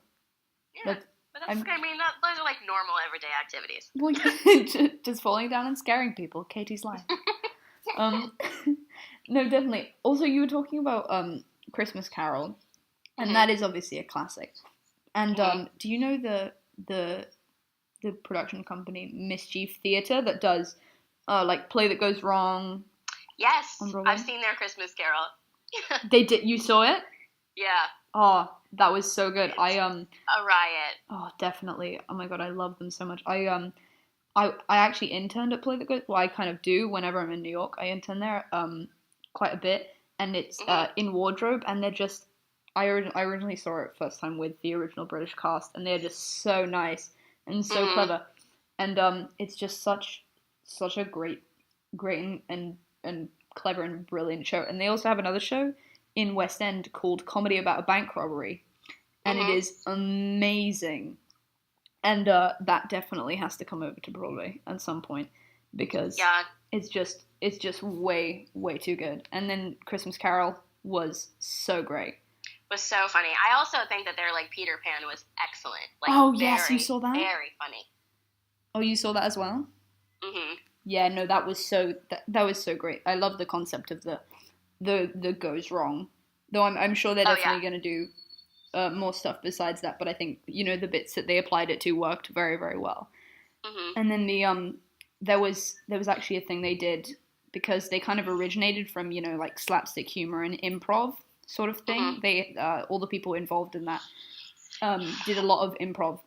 Yeah. But those are like normal everyday activities. Well, just falling down and scaring people. Katie's life. No, definitely. Also, you were talking about Christmas Carol, and that is obviously a classic. And do you know the production company Mischief Theatre that does like Play That Goes Wrong? Yes, I've seen their Christmas Carol. They did. You saw it? Yeah. Oh, that was so good. A riot. Oh, definitely. Oh my god, I love them so much. I actually interned at Play That Goes. Well, I kind of do whenever I'm in New York. I intern there quite a bit, and it's in wardrobe, and they're just. I originally saw it first time with the original British cast, and they're just so nice and so clever, and it's just such a great and clever and brilliant show. And they also have another show in West End called Comedy About a Bank Robbery, and it is amazing. And that definitely has to come over to Broadway at some point because it's just way too good. And then Christmas Carol was so great. Was so funny. I also think that their like Peter Pan was excellent. Like, yes, you saw that? Very funny. Oh, you saw that as well? Mhm. Yeah, no, that was so great. I love the concept of the goes wrong. Though I'm sure they're definitely going to do more stuff besides that. But I think the bits that they applied it to worked very, very well. Mm-hmm. And then there was actually a thing they did because they kind of originated from like slapstick humor and improv sort of thing. Mm-hmm. They all the people involved in that did a lot of improv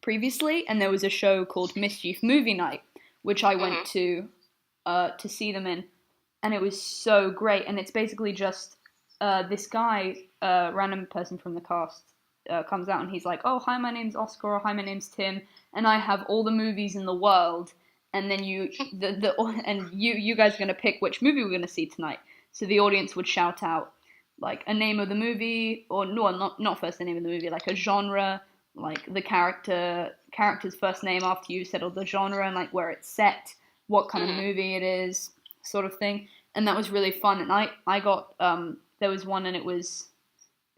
previously, and there was a show called Mischief Movie Night, which I went to see them in, and it was so great. And it's basically just this guy, random person from the cast, comes out and he's like, "Oh, hi, my name's Oscar," or "Hi, my name's Tim, and I have all the movies in the world." And then you guys are gonna pick which movie we're gonna see tonight. So the audience would shout out like a name of the movie, or no, not first the name of the movie, like a genre, like the character's first name after you settled the genre, and like where it's set, what kind of movie it is, sort of thing. And that was really fun. And I got there was one, and it was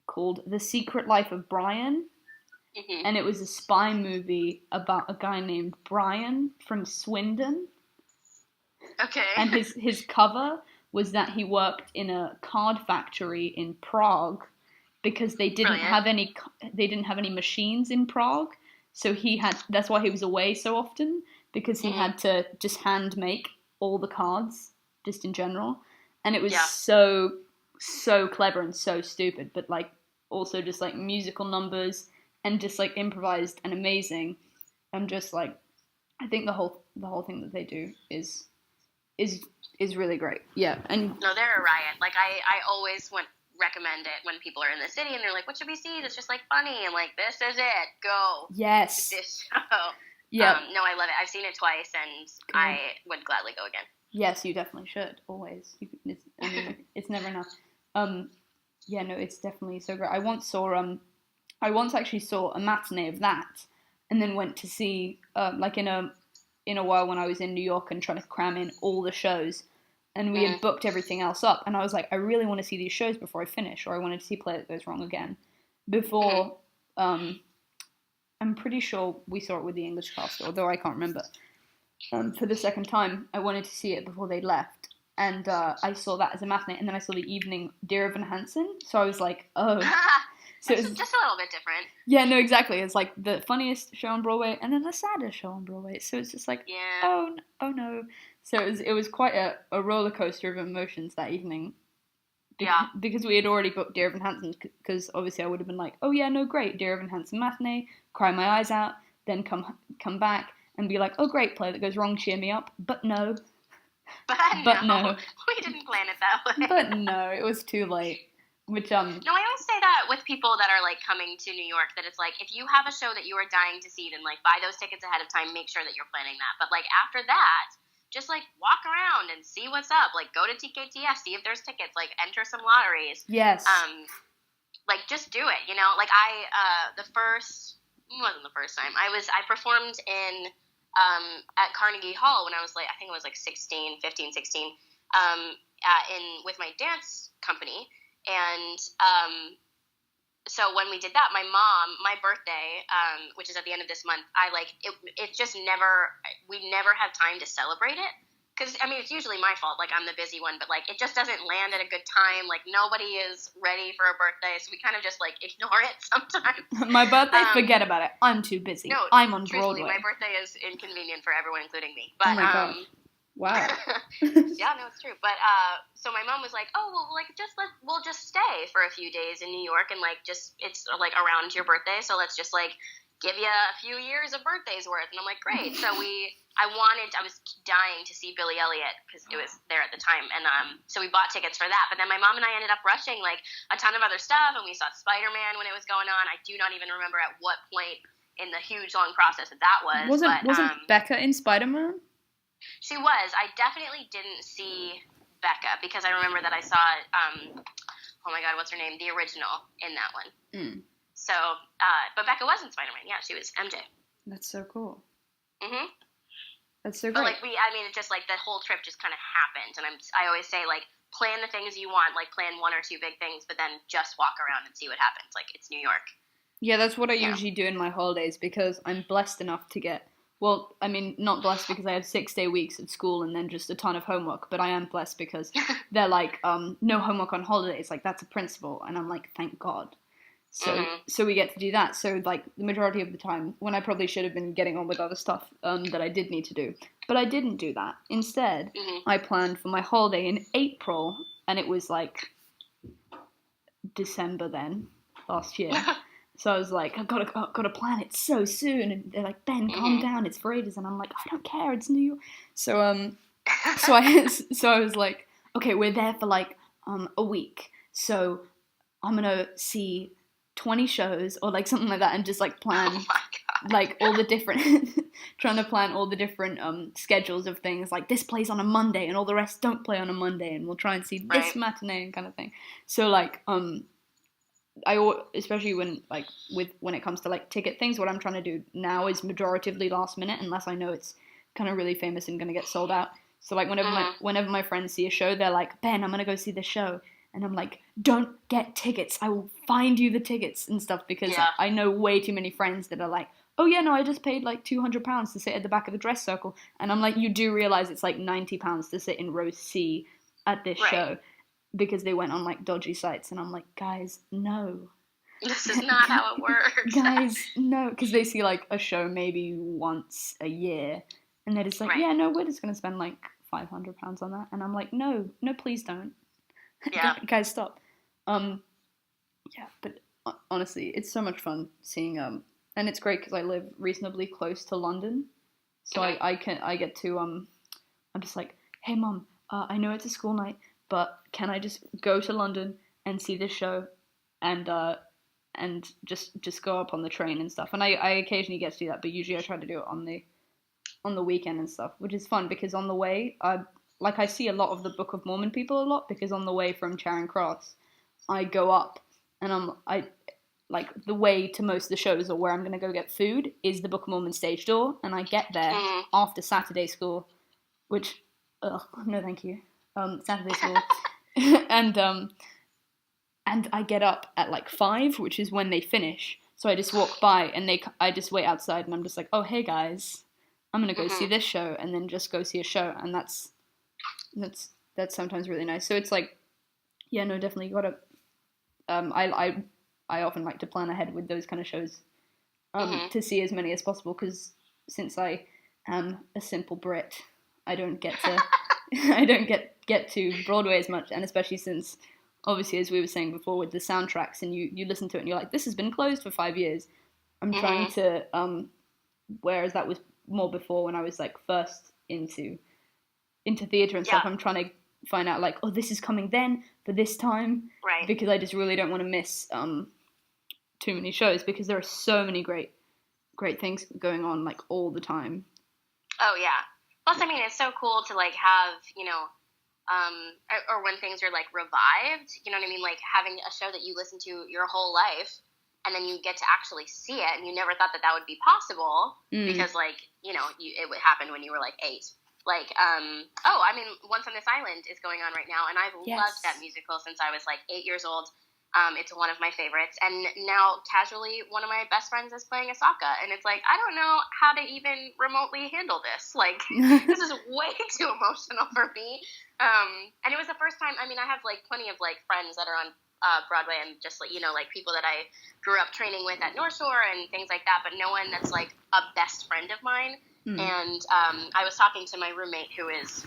called The Secret Life of Brian, and it was a spy movie about a guy named Brian from Swindon. Okay. And his cover was that he worked in a card factory in Prague because they didn't have any machines in Prague. So that's why he was away so often, because he had to just hand make all the cards just in general. And it was so clever and so stupid, but like also just like musical numbers and just like improvised and amazing. I'm just like, I think the whole thing that they do is really great. Yeah. And no, they're a riot. Like I always recommend it when people are in the city and they're like, what should we see? It's just like funny. I'm like, this is it. Go. Yes. To this show. Yeah. No, I love it. I've seen it twice and I would gladly go again. Yes, you definitely should. Always. It's never enough. Yeah, no, it's definitely so great. I once actually saw a matinee of that, and then went to see like in a while when I was in New York and trying to cram in all the shows, and we had booked everything else up, and I was like, I really want to see these shows before I finish, or I wanted to see Play That Goes Wrong again before. I'm pretty sure we saw it with the English cast, although I can't remember. For the second time, I wanted to see it before they left, and I saw that as a matinee, and then I saw the evening Dear Evan Hansen, so I was like, oh. So it's just a little bit different. Yeah, no, exactly. It's like the funniest show on Broadway, and then the saddest show on Broadway, so it's just like, oh no. So it was quite a roller coaster of emotions that evening. Because we had already booked Dear Evan Hansen, because obviously I would have been like, oh yeah, no, great, Dear Evan Hansen matinee, cry my eyes out, then come back and be like, oh great, Play That Goes Wrong, cheer me up, but no. But no. We didn't plan it that way. But no, it was too late. Which No, I always say that with people that are like coming to New York, that it's like, if you have a show that you are dying to see, then like buy those tickets ahead of time, make sure that you're planning that. But like after that, just like walk around and see what's up. Like go to TKTF, see if there's tickets, like enter some lotteries. Yes. Like just do it, you know? Like it wasn't the first time. I performed in at Carnegie Hall when I was like, I think it was like 15, 16, with my dance company. And so when we did that, my birthday, which is at the end of this month, we never have time to celebrate it. Because, I mean, it's usually my fault, like, I'm the busy one, but, like, it just doesn't land at a good time. Like, nobody is ready for a birthday, so we kind of just, like, ignore it sometimes. My birthday, forget about it. I'm too busy. No, I'm on Broadway. My birthday is inconvenient for everyone, including me. But, oh, my God. Wow. Yeah, no, it's true. But, so my mom was like, oh, well, like, we'll just stay for a few days in New York, and, like, it's, like, around your birthday, so let's just, like, give you a few years of birthdays worth. And I'm like, great. So I was dying to see Billy Elliot because it was there at the time. And so we bought tickets for that. But then my mom and I ended up rushing like a ton of other stuff. And we saw Spider-Man when it was going on. I do not even remember at what point in the huge long process that was. Wasn't Becca in Spider-Man? She was. I definitely didn't see Becca because I remember that I saw, oh my God, what's her name? The original in that one. Mm. So, but Becca was in Spider-Man. Yeah, she was MJ. That's so cool. Mhm. That's so great. But it's just like the whole trip just kind of happened, and I always say like plan the things you want, like plan one or two big things, but then just walk around and see what happens. Like it's New York. Yeah, that's what I usually do in my holidays because I'm blessed enough to get. Well, I mean, not blessed because I have 6-day weeks at school and then just a ton of homework, but I am blessed because they're like, no homework on holidays. Like that's a principle, and I'm like, thank God. So we get to do that. So, like, the majority of the time, when I probably should have been getting on with other stuff that I did need to do. But I didn't do that. Instead, I planned for my holiday in April, and it was, like, December then, last year. So I was like, I've got to plan it so soon. And they're like, Ben, calm down, it's for ages. And I'm like, I don't care, it's New York. So I was like, okay, we're there for, like, a week. So I'm going to see 20 shows or like something like that and just like plan like all the different trying to plan all the different schedules of things like this plays on a Monday and all the rest don't play on a Monday and we'll try and see this matinee and kind of thing. So like especially when it comes to like ticket things, what I'm trying to do now is majoritively last minute unless I know it's kind of really famous and going to get sold out. So like whenever my friends see a show, they're like, Ben, I'm going to go see this show. And I'm like, don't get tickets. I will find you the tickets and stuff because I know way too many friends that are like, oh yeah, no, I just paid like £200 to sit at the back of the dress circle. And I'm like, you do realise it's like £90 to sit in row C at this show because they went on like dodgy sites. And I'm like, guys, no. This is not how it works. Guys, no. Because they see like a show maybe once a year. And they're just like, yeah, no, we're just going to spend like £500 on that. And I'm like, no, please don't. Yeah. Guys, stop. Yeah, but honestly, it's so much fun seeing, and it's great because I live reasonably close to London. So I get to, I'm just like, hey mom, I know it's a school night, but can I just go to London and see this show and just go up on the train and stuff. And I occasionally get to do that, but usually I try to do it on the weekend and stuff, which is fun because on the way, I see a lot of the Book of Mormon people a lot because on the way from Charing Cross, I go up and like the way to most of the shows or where I'm going to go get food is the Book of Mormon stage door, and I get there after Saturday school, which, no thank you, Saturday school, and I get up at like 5, which is when they finish, so I just walk by and I just wait outside and I'm just like, oh hey guys, I'm going to go see this show, and then just go see a show, and that's sometimes really nice. So it's like, yeah, no, definitely you gotta, I often like to plan ahead with those kind of shows to see as many as possible, because since I am a simple Brit, I don't get to get to Broadway as much, and especially since obviously, as we were saying before, with the soundtracks, and you listen to it and you're like, this has been closed for 5 years. I'm trying to whereas that was more before when I was like first into theatre and stuff. I'm trying to find out like, oh, this is coming then for this time, right? Because I just really don't want to miss too many shows, because there are so many great things going on like all the time. Oh yeah. Plus, I mean, it's so cool to like have, you know, or when things are like revived, you know what I mean? Like having a show that you listen to your whole life, and then you get to actually see it, and you never thought that would be possible because, like, you know, it would happen when you were like 8. Like, I mean, Once on This Island is going on right now, and I've loved that musical since I was like 8 years old. It's one of my favorites, and now casually one of my best friends is playing Asaka, and it's like, I don't know how to even remotely handle this. Like, this is way too emotional for me. And it was the first time. I mean, I have like plenty of like friends that are on Broadway, and just like, you know, like people that I grew up training with at North Shore and things like that, but no one that's like a best friend of mine. And I was talking to my roommate, who is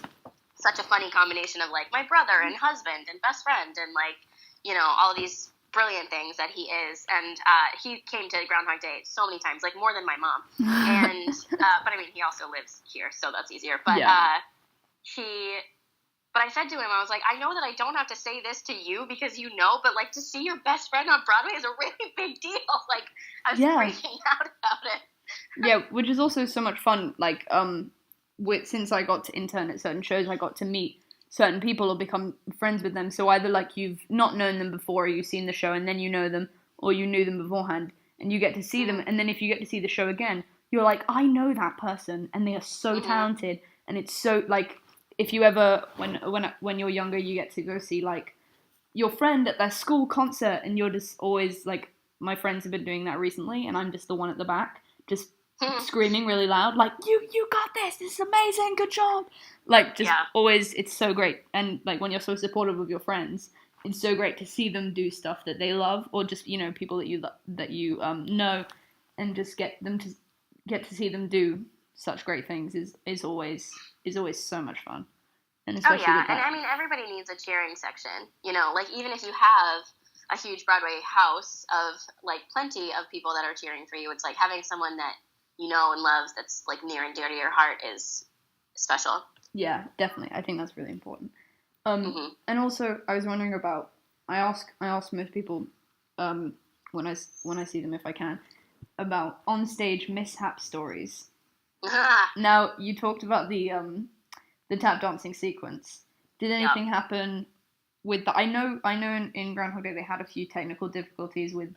such a funny combination of like my brother and husband and best friend and like, you know, all these brilliant things that he is. And he came to Groundhog Day so many times, like more than my mom. And but I mean, he also lives here, so that's easier. But But I said to him, I was like, I know that I don't have to say this to you because you know, but like to see your best friend on Broadway is a really big deal. Like, I was freaking out about it. Yeah, which is also so much fun. Like, since I got to intern at certain shows, I got to meet certain people or become friends with them. So either like you've not known them before, or you've seen the show and then you know them, or you knew them beforehand and you get to see them. And then if you get to see the show again, you're like, I know that person and they are so talented. And it's so like, if you ever, when you're younger, you get to go see like your friend at their school concert, and you're just always like, my friends have been doing that recently, and I'm just the one at the back, just screaming really loud, like, you got this is amazing, good job. Like, just always, it's so great. And like when you're so supportive of your friends, it's so great to see them do stuff that they love, or just, you know, people that you know, and just get to see them do such great things is always so much fun. And especially with that. And I mean, everybody needs a cheering section, you know, like even if you have a huge Broadway house of like plenty of people that are cheering for you, it's like having someone that you know and loves that's like near and dear to your heart is special. Yeah, definitely. I think that's really important. And also I was wondering about, I ask most people when I see them, if I can, about onstage mishap stories. Now, you talked about the tap dancing sequence. Did anything happen with that? I know in Groundhog Day they had a few technical difficulties with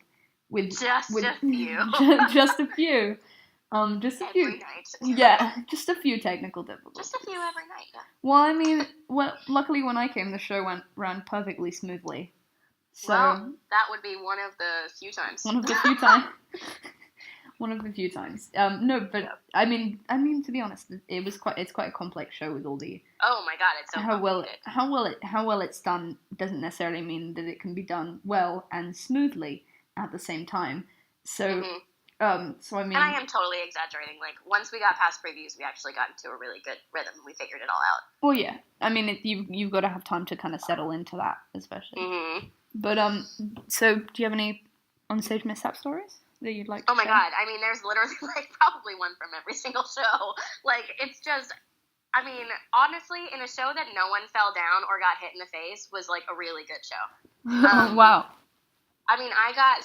just a few. Just a few. Just a few. Every night. Yeah, just a few technical difficulties. Just a few every night. Yeah. Well, I mean, luckily when I came, the show ran perfectly smoothly. So well, that would be one of the few times. One of the few times. One of the few times. No, but I mean, to be honest, it's quite a complex show with all the. Oh my god, it's so how well it's done doesn't necessarily mean that it can be done well and smoothly at the same time. So, so I mean. And I am totally exaggerating. Like once we got past previews, we actually got into a really good rhythm. We figured it all out. Well, yeah. I mean, you've got to have time to kind of settle into that, especially. Mm-hmm. But so do you have any on-stage mishap stories that you'd like to Oh my god, I mean, there's literally, like, probably one from every single show. Like, it's just, I mean, honestly, in a show that no one fell down or got hit in the face was, like, a really good show. Wow. I mean, I got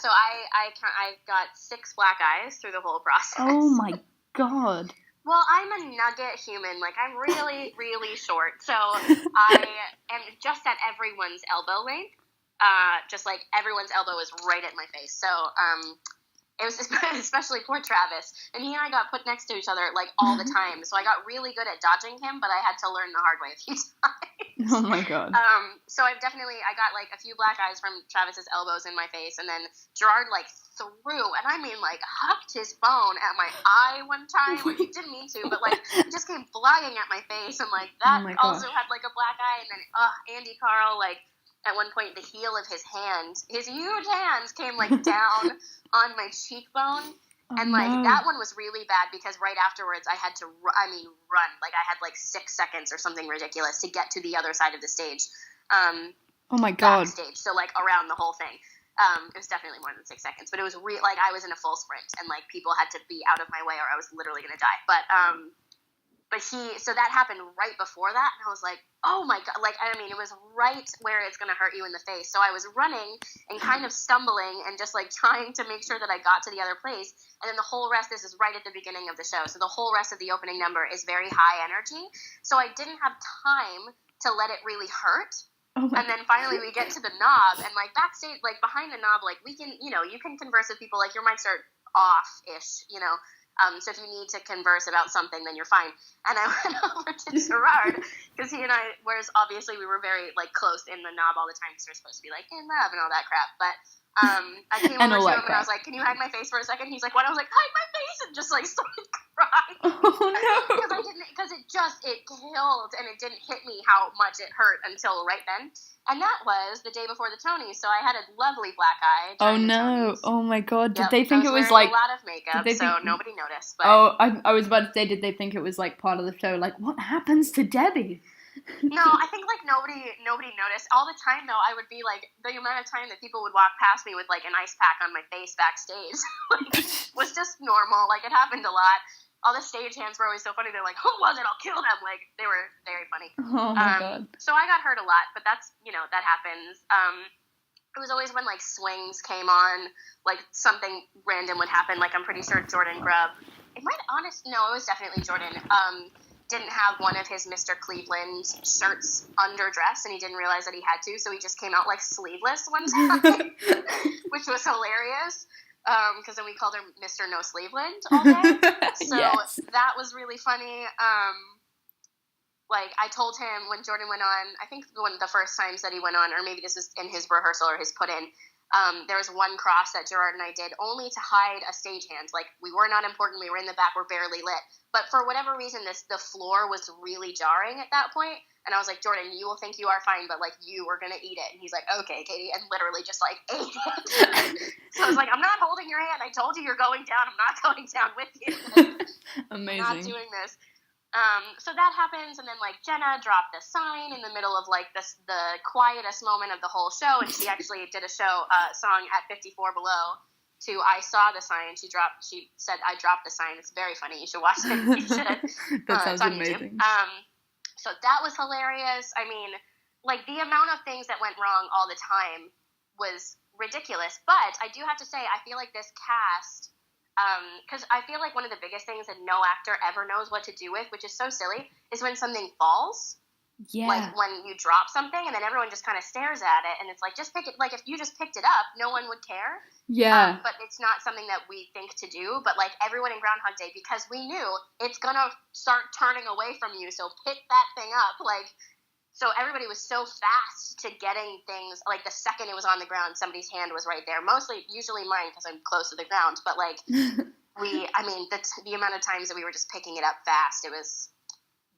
6 black eyes through the whole process. Oh my god. Well, I'm a nugget human. Like, I'm really, really short. So I am just at everyone's elbow length. Just like everyone's elbow is right at my face. So, it was especially poor Travis, and he and I got put next to each other like all the time. So I got really good at dodging him, but I had to learn the hard way a few times. Oh my god. So I got like a few black eyes from Travis's elbows in my face, and then Gerard like threw, and I mean like hucked his phone at my eye one time. Like, he didn't mean to, but like it just came flying at my face, and like that also had like a black eye, and then Andy Carl like. At one point, the heel of his huge hands came, like, down on my cheekbone. And, like, that one was really bad because right afterwards I had to, run. Like, I had, like, 6 seconds or something ridiculous to get to the other side of the stage. Oh, my God. Backstage, so, like, around the whole thing. It was definitely more than 6 seconds. But it was, like, I was in a full sprint. And, like, people had to be out of my way or I was literally going to die. So that happened right before that, and I was like, oh my god, like, I mean, it was right where it's gonna hurt you in the face, so I was running and kind of stumbling and just, like, trying to make sure that I got to the other place, and then the whole rest, this is right at the beginning of the show, so the whole rest of the opening number is very high energy, so I didn't have time to let it really hurt. And then finally we get to the knob, and, like, backstage, like, behind the knob, like, we can, you can converse with people, like, your mics are off-ish, so if you need to converse about something, then you're fine. And I went over to Gerard, because he and I, whereas obviously we were very, like, close in the knob all the time, because we're supposed to be, like, in love and all that crap. But I came over to him, and I was like, can you hug my face for a second? He's like, what? I was like, hug my face, and just, like, started crying. Oh, no. Because it killed, and it didn't hit me how much it hurt until right then. And that was the day before the Tonys, so I had a lovely black eye. Oh no! Oh my god! Did they think it was like a lot of makeup? So nobody noticed. But... Oh, I was about to say, did they think it was like part of the show? Like, what happens to Debbie? No, I think like nobody noticed. All the time though, I would be like, the amount of time that people would walk past me with like an ice pack on my face backstage was just normal. Like, it happened a lot. All the stage hands were always so funny. They're like, who was it? I'll kill them. Like, they were very funny. Oh, my God. So I got hurt a lot, but that's, that happens. It was always when, like, swings came on, like, something random would happen. Like, I'm pretty sure Jordan Grubb. It was definitely Jordan. Didn't have one of his Mr. Cleveland shirts underdressed, and he didn't realize that he had to, so he just came out, like, sleeveless one time, which was hilarious. Because then we called her Mr. No Sleeveland all day. So yes. That was really funny. Like, I told him when Jordan went on, I think one of the first times that he went on, or maybe this was in his rehearsal or his put-in, there was one cross that Gerard and I did only to hide a stagehand. Like, we were not important. We were in the back. We're barely lit. But for whatever reason, the floor was really jarring at that point. And I was like, Jordan, you will think you are fine, but, like, you are going to eat it. And he's like, okay, Katie, and literally just, like, ate it. So I was like, I'm not holding your hand. I told you you're going down. I'm not going down with you. Amazing. I'm not doing this. So that happens, and then, like, Jenna dropped the sign in the middle of, like, the quietest moment of the whole show, and she actually did a song at 54 Below to I Saw the Sign. She said, I dropped the sign. It's very funny. You should watch it. You should. That sounds amazing. So that was hilarious. I mean, like, the amount of things that went wrong all the time was ridiculous. But I do have to say, I feel like this cast, because I feel like one of the biggest things that no actor ever knows what to do with, which is so silly, is when something falls. Yeah. Like, when you drop something and then everyone just kind of stares at it, and it's like, just pick it. Like, if you just picked it up, no one would care. Yeah. But it's not something that we think to do. But, like, everyone in Groundhog Day, because we knew it's going to start turning away from you, so pick that thing up. Like, so everybody was so fast to getting things. Like, the second it was on the ground, somebody's hand was right there. Usually mine, because I'm close to the ground. But, like, the amount of times that we were just picking it up fast, it was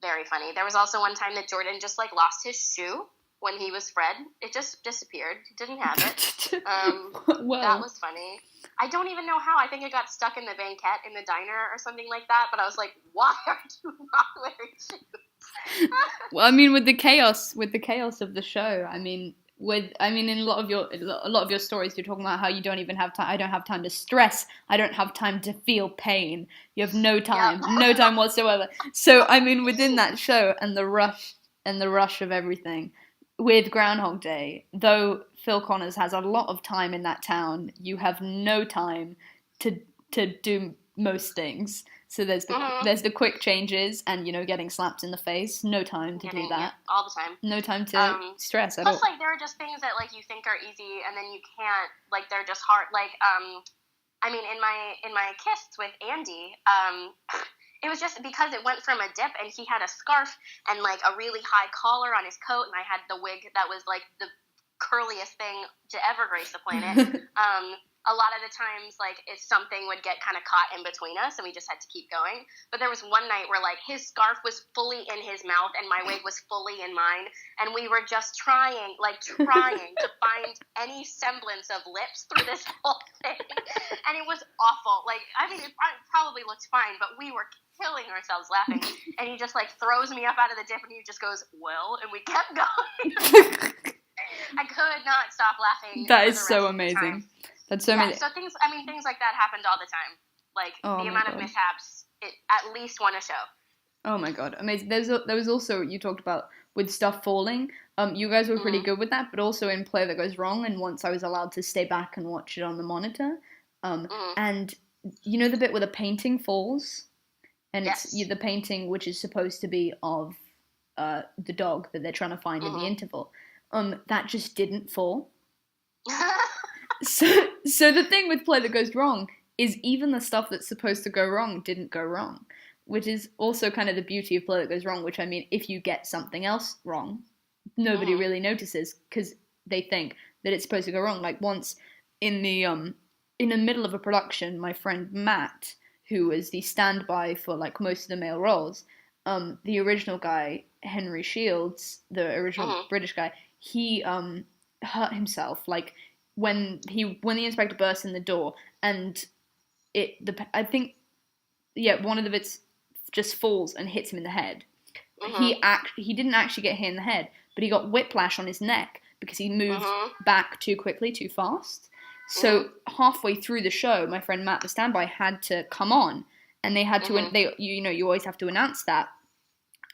very funny. There was also one time that Jordan just like lost his shoe when he was Fred. It just disappeared. He didn't have it. That was funny. I don't even know how. I think it got stuck in the banquette in the diner or something like that. But I was like, why are you not wearing shoes? Well, I mean, with the chaos of the show, in a lot of your stories, you're talking about how you don't even have time. I don't have time to stress. I don't have time to feel pain. You have no time, no time whatsoever. So, I mean, within that show and the rush of everything, with Groundhog Day, though Phil Connors has a lot of time in that town, you have no time to do most things. So there's the quick changes and, getting slapped in the face. No time to do that. All the time. No time to stress at all. Plus, like, there are just things that, like, you think are easy and then you can't, like, they're just hard. Like, in my kiss with Andy, it was just because it went from a dip and he had a scarf and, like, a really high collar on his coat, and I had the wig that was, like, the curliest thing to ever grace the planet. A lot of the times, like, if something would get kind of caught in between us and we just had to keep going. But there was one night where, like, his scarf was fully in his mouth and my wig was fully in mine, and we were just trying to find any semblance of lips through this whole thing. And it was awful. Like, I mean, it probably looked fine, but we were killing ourselves laughing. And he just, like, throws me up out of the dip and he just goes, well, and we kept going. I could not stop laughing. That is so amazing. That's so amazing. So things like that happened all the time. Like, the amount of mishaps, it at least won a show. Oh my god, amazing. There was also, you talked about, with stuff falling. You guys were pretty good with that, but also in Play That Goes Wrong, and once I was allowed to stay back and watch it on the monitor. And you know the bit where the painting falls? And it's the painting which is supposed to be of the dog that they're trying to find in the interval. That just didn't fall. So the thing with Play That Goes Wrong is even the stuff that's supposed to go wrong didn't go wrong, which is also kind of the beauty of Play That Goes Wrong, which, I mean, if you get something else wrong, nobody really notices because they think that it's supposed to go wrong. Like, once in the middle of a production, my friend Matt, who was the standby for, like, most of the male roles, the original guy, Henry Shields, the original British guy, he hurt himself, like, when the inspector bursts in the door and one of the bits just falls and hits him in the head. He didn't actually get hit in the head, but he got whiplash on his neck because he moved back too quickly, too fast. So halfway through the show, my friend Matt, the standby, had to come on, and they had to you always have to announce that,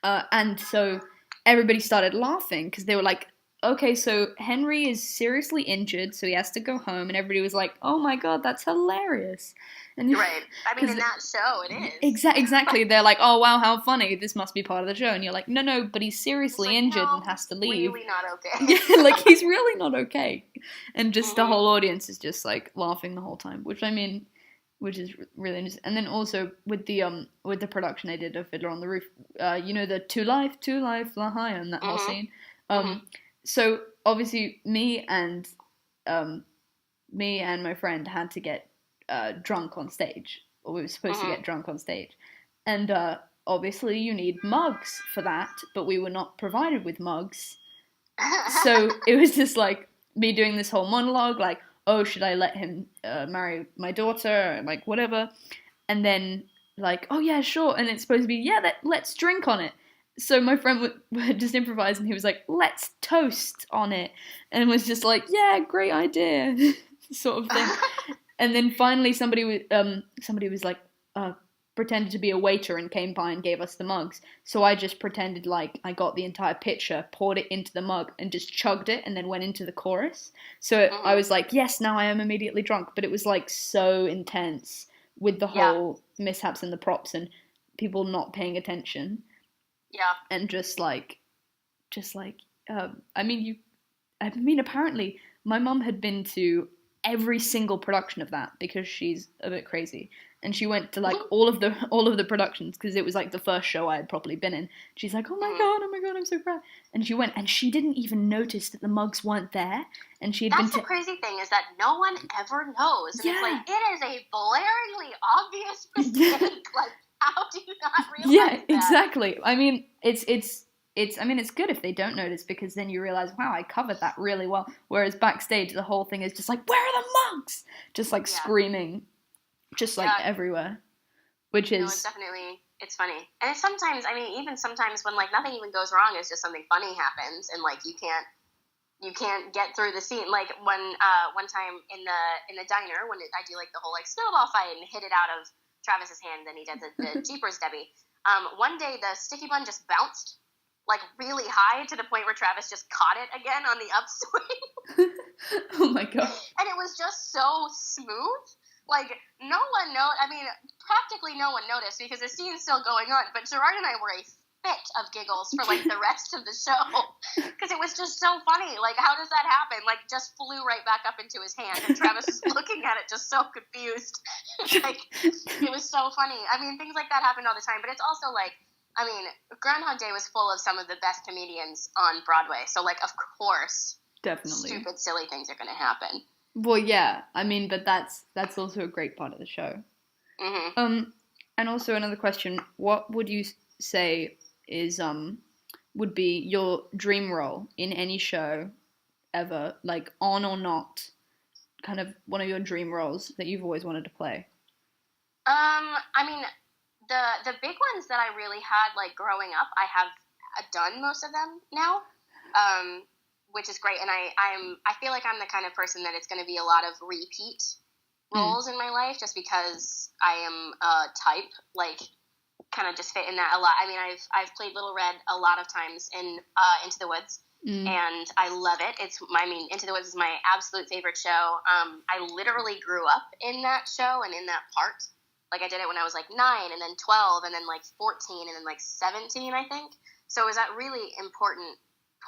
and so everybody started laughing because they were like, okay, so Henry is seriously injured, so he has to go home, and everybody was like, oh my god, that's hilarious. And right. I mean, in that show, it is. Exactly. They're like, oh wow, how funny, this must be part of the show. And you're like, no, but he's seriously injured and has to leave. Really not okay. Yeah, like, he's really not okay. And just the whole audience is just, like, laughing the whole time, which is really interesting. And then also with the production I did of Fiddler on the Roof, the to life, la high, and that whole scene. So obviously me and my friend had to get drunk on stage, or we were supposed to get drunk on stage, and obviously you need mugs for that, but we were not provided with mugs, so it was just like me doing this whole monologue, like, oh, should I let him marry my daughter, like, whatever, and then, like, oh yeah, sure, and it's supposed to be, yeah, let's drink on it. So my friend would just improvise, and he was like, let's toast on it. And was just like, yeah, great idea, sort of thing. And then finally somebody was like, pretended to be a waiter and came by and gave us the mugs. So I just pretended like I got the entire pitcher, poured it into the mug, and just chugged it, and then went into the chorus. So I was like, yes, now I am immediately drunk. But it was, like, so intense with the whole mishaps and the props and people not paying attention. Yeah. And apparently my mum had been to every single production of that because she's a bit crazy. And she went to like all of the productions because it was like the first show I had properly been in. She's like, oh my god, I'm so proud. And she went, and she didn't even notice that the mugs weren't there. And she had That's the crazy thing, is that no one ever knows. And it's like, it is a blaringly obvious mistake. Like, how do you not realize that? Exactly. I mean, it's good if they don't notice, because then you realize, wow, I covered that really well. Whereas backstage, the whole thing is just like, where are the mugs? Just like screaming, just like everywhere. Which is... it's funny. And it's sometimes, I mean, even sometimes when like nothing even goes wrong, it's just something funny happens, and like you can't get through the scene. Like when one time in the diner, when I do like the whole like snowball fight and hit it out of Travis's hand, then he does the Jeepers Debbie. One day the sticky bun just bounced like really high to the point where Travis just caught it again on the upswing. Oh my god. And it was just so smooth. Like, no one practically no one noticed because the scene's still going on, but Gerard and I were a fit of giggles for like the rest of the show because it was just so funny. Like, how does that happen? Like, just flew right back up into his hand, and Travis was looking at it just so confused. Like, it was so funny. I mean, things like that happen all the time, but it's also like, I mean, Groundhog Day was full of some of the best comedians on Broadway, so like, of course, definitely stupid, silly things are going to happen. Well, yeah, I mean, but that's also a great part of the show. Mm-hmm. And also another question: what would you say is would be your dream role in any show ever, like on or not? Kind of one of your dream roles that you've always wanted to play. I mean, the big ones that I really had like growing up, I have done most of them now. Which is great, and I feel like I'm the kind of person that it's going to be a lot of repeat roles in my life, just because I am a type, like, kind of just fit in that a lot. I mean, I've played Little Red a lot of times in Into the Woods, and I love it. Into the Woods is my absolute favorite show. I literally grew up in that show and in that part. Like, I did it when I was like 9, and then 12, and then like 14, and then like 17, I think. So it was at really important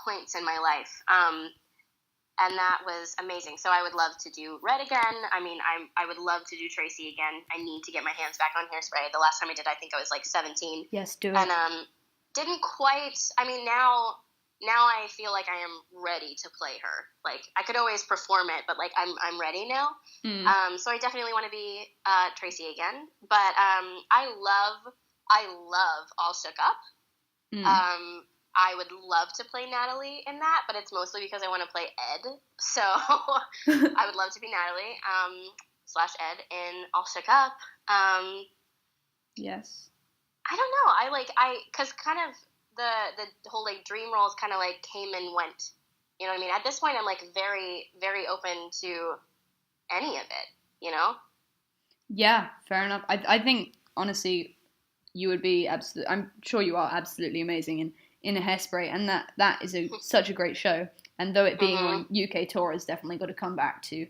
points in my life, and that was amazing. So I would love to do Red again. I mean, I would love to do Tracy again. I need to get my hands back on Hairspray. The last time I did, I think I was like 17. Yes, do it. And didn't quite. I mean, now I feel like I am ready to play her. Like, I could always perform it, but like I'm ready now. So I definitely want to be Tracy again. But I love All Shook Up. I would love to play Natalie in that, but it's mostly because I want to play Ed. So I would love to be Natalie / Ed in All Shook Up. Yes. I don't know. Because kind of the whole like dream roles kind of like came and went. You know what I mean? At this point, I'm like very, very open to any of it. You know? Yeah, fair enough. I think honestly, you would be absolutely. I'm sure you are absolutely amazing in a Hairspray, and that is such a great show. And though it being on UK tour, has definitely got to come back to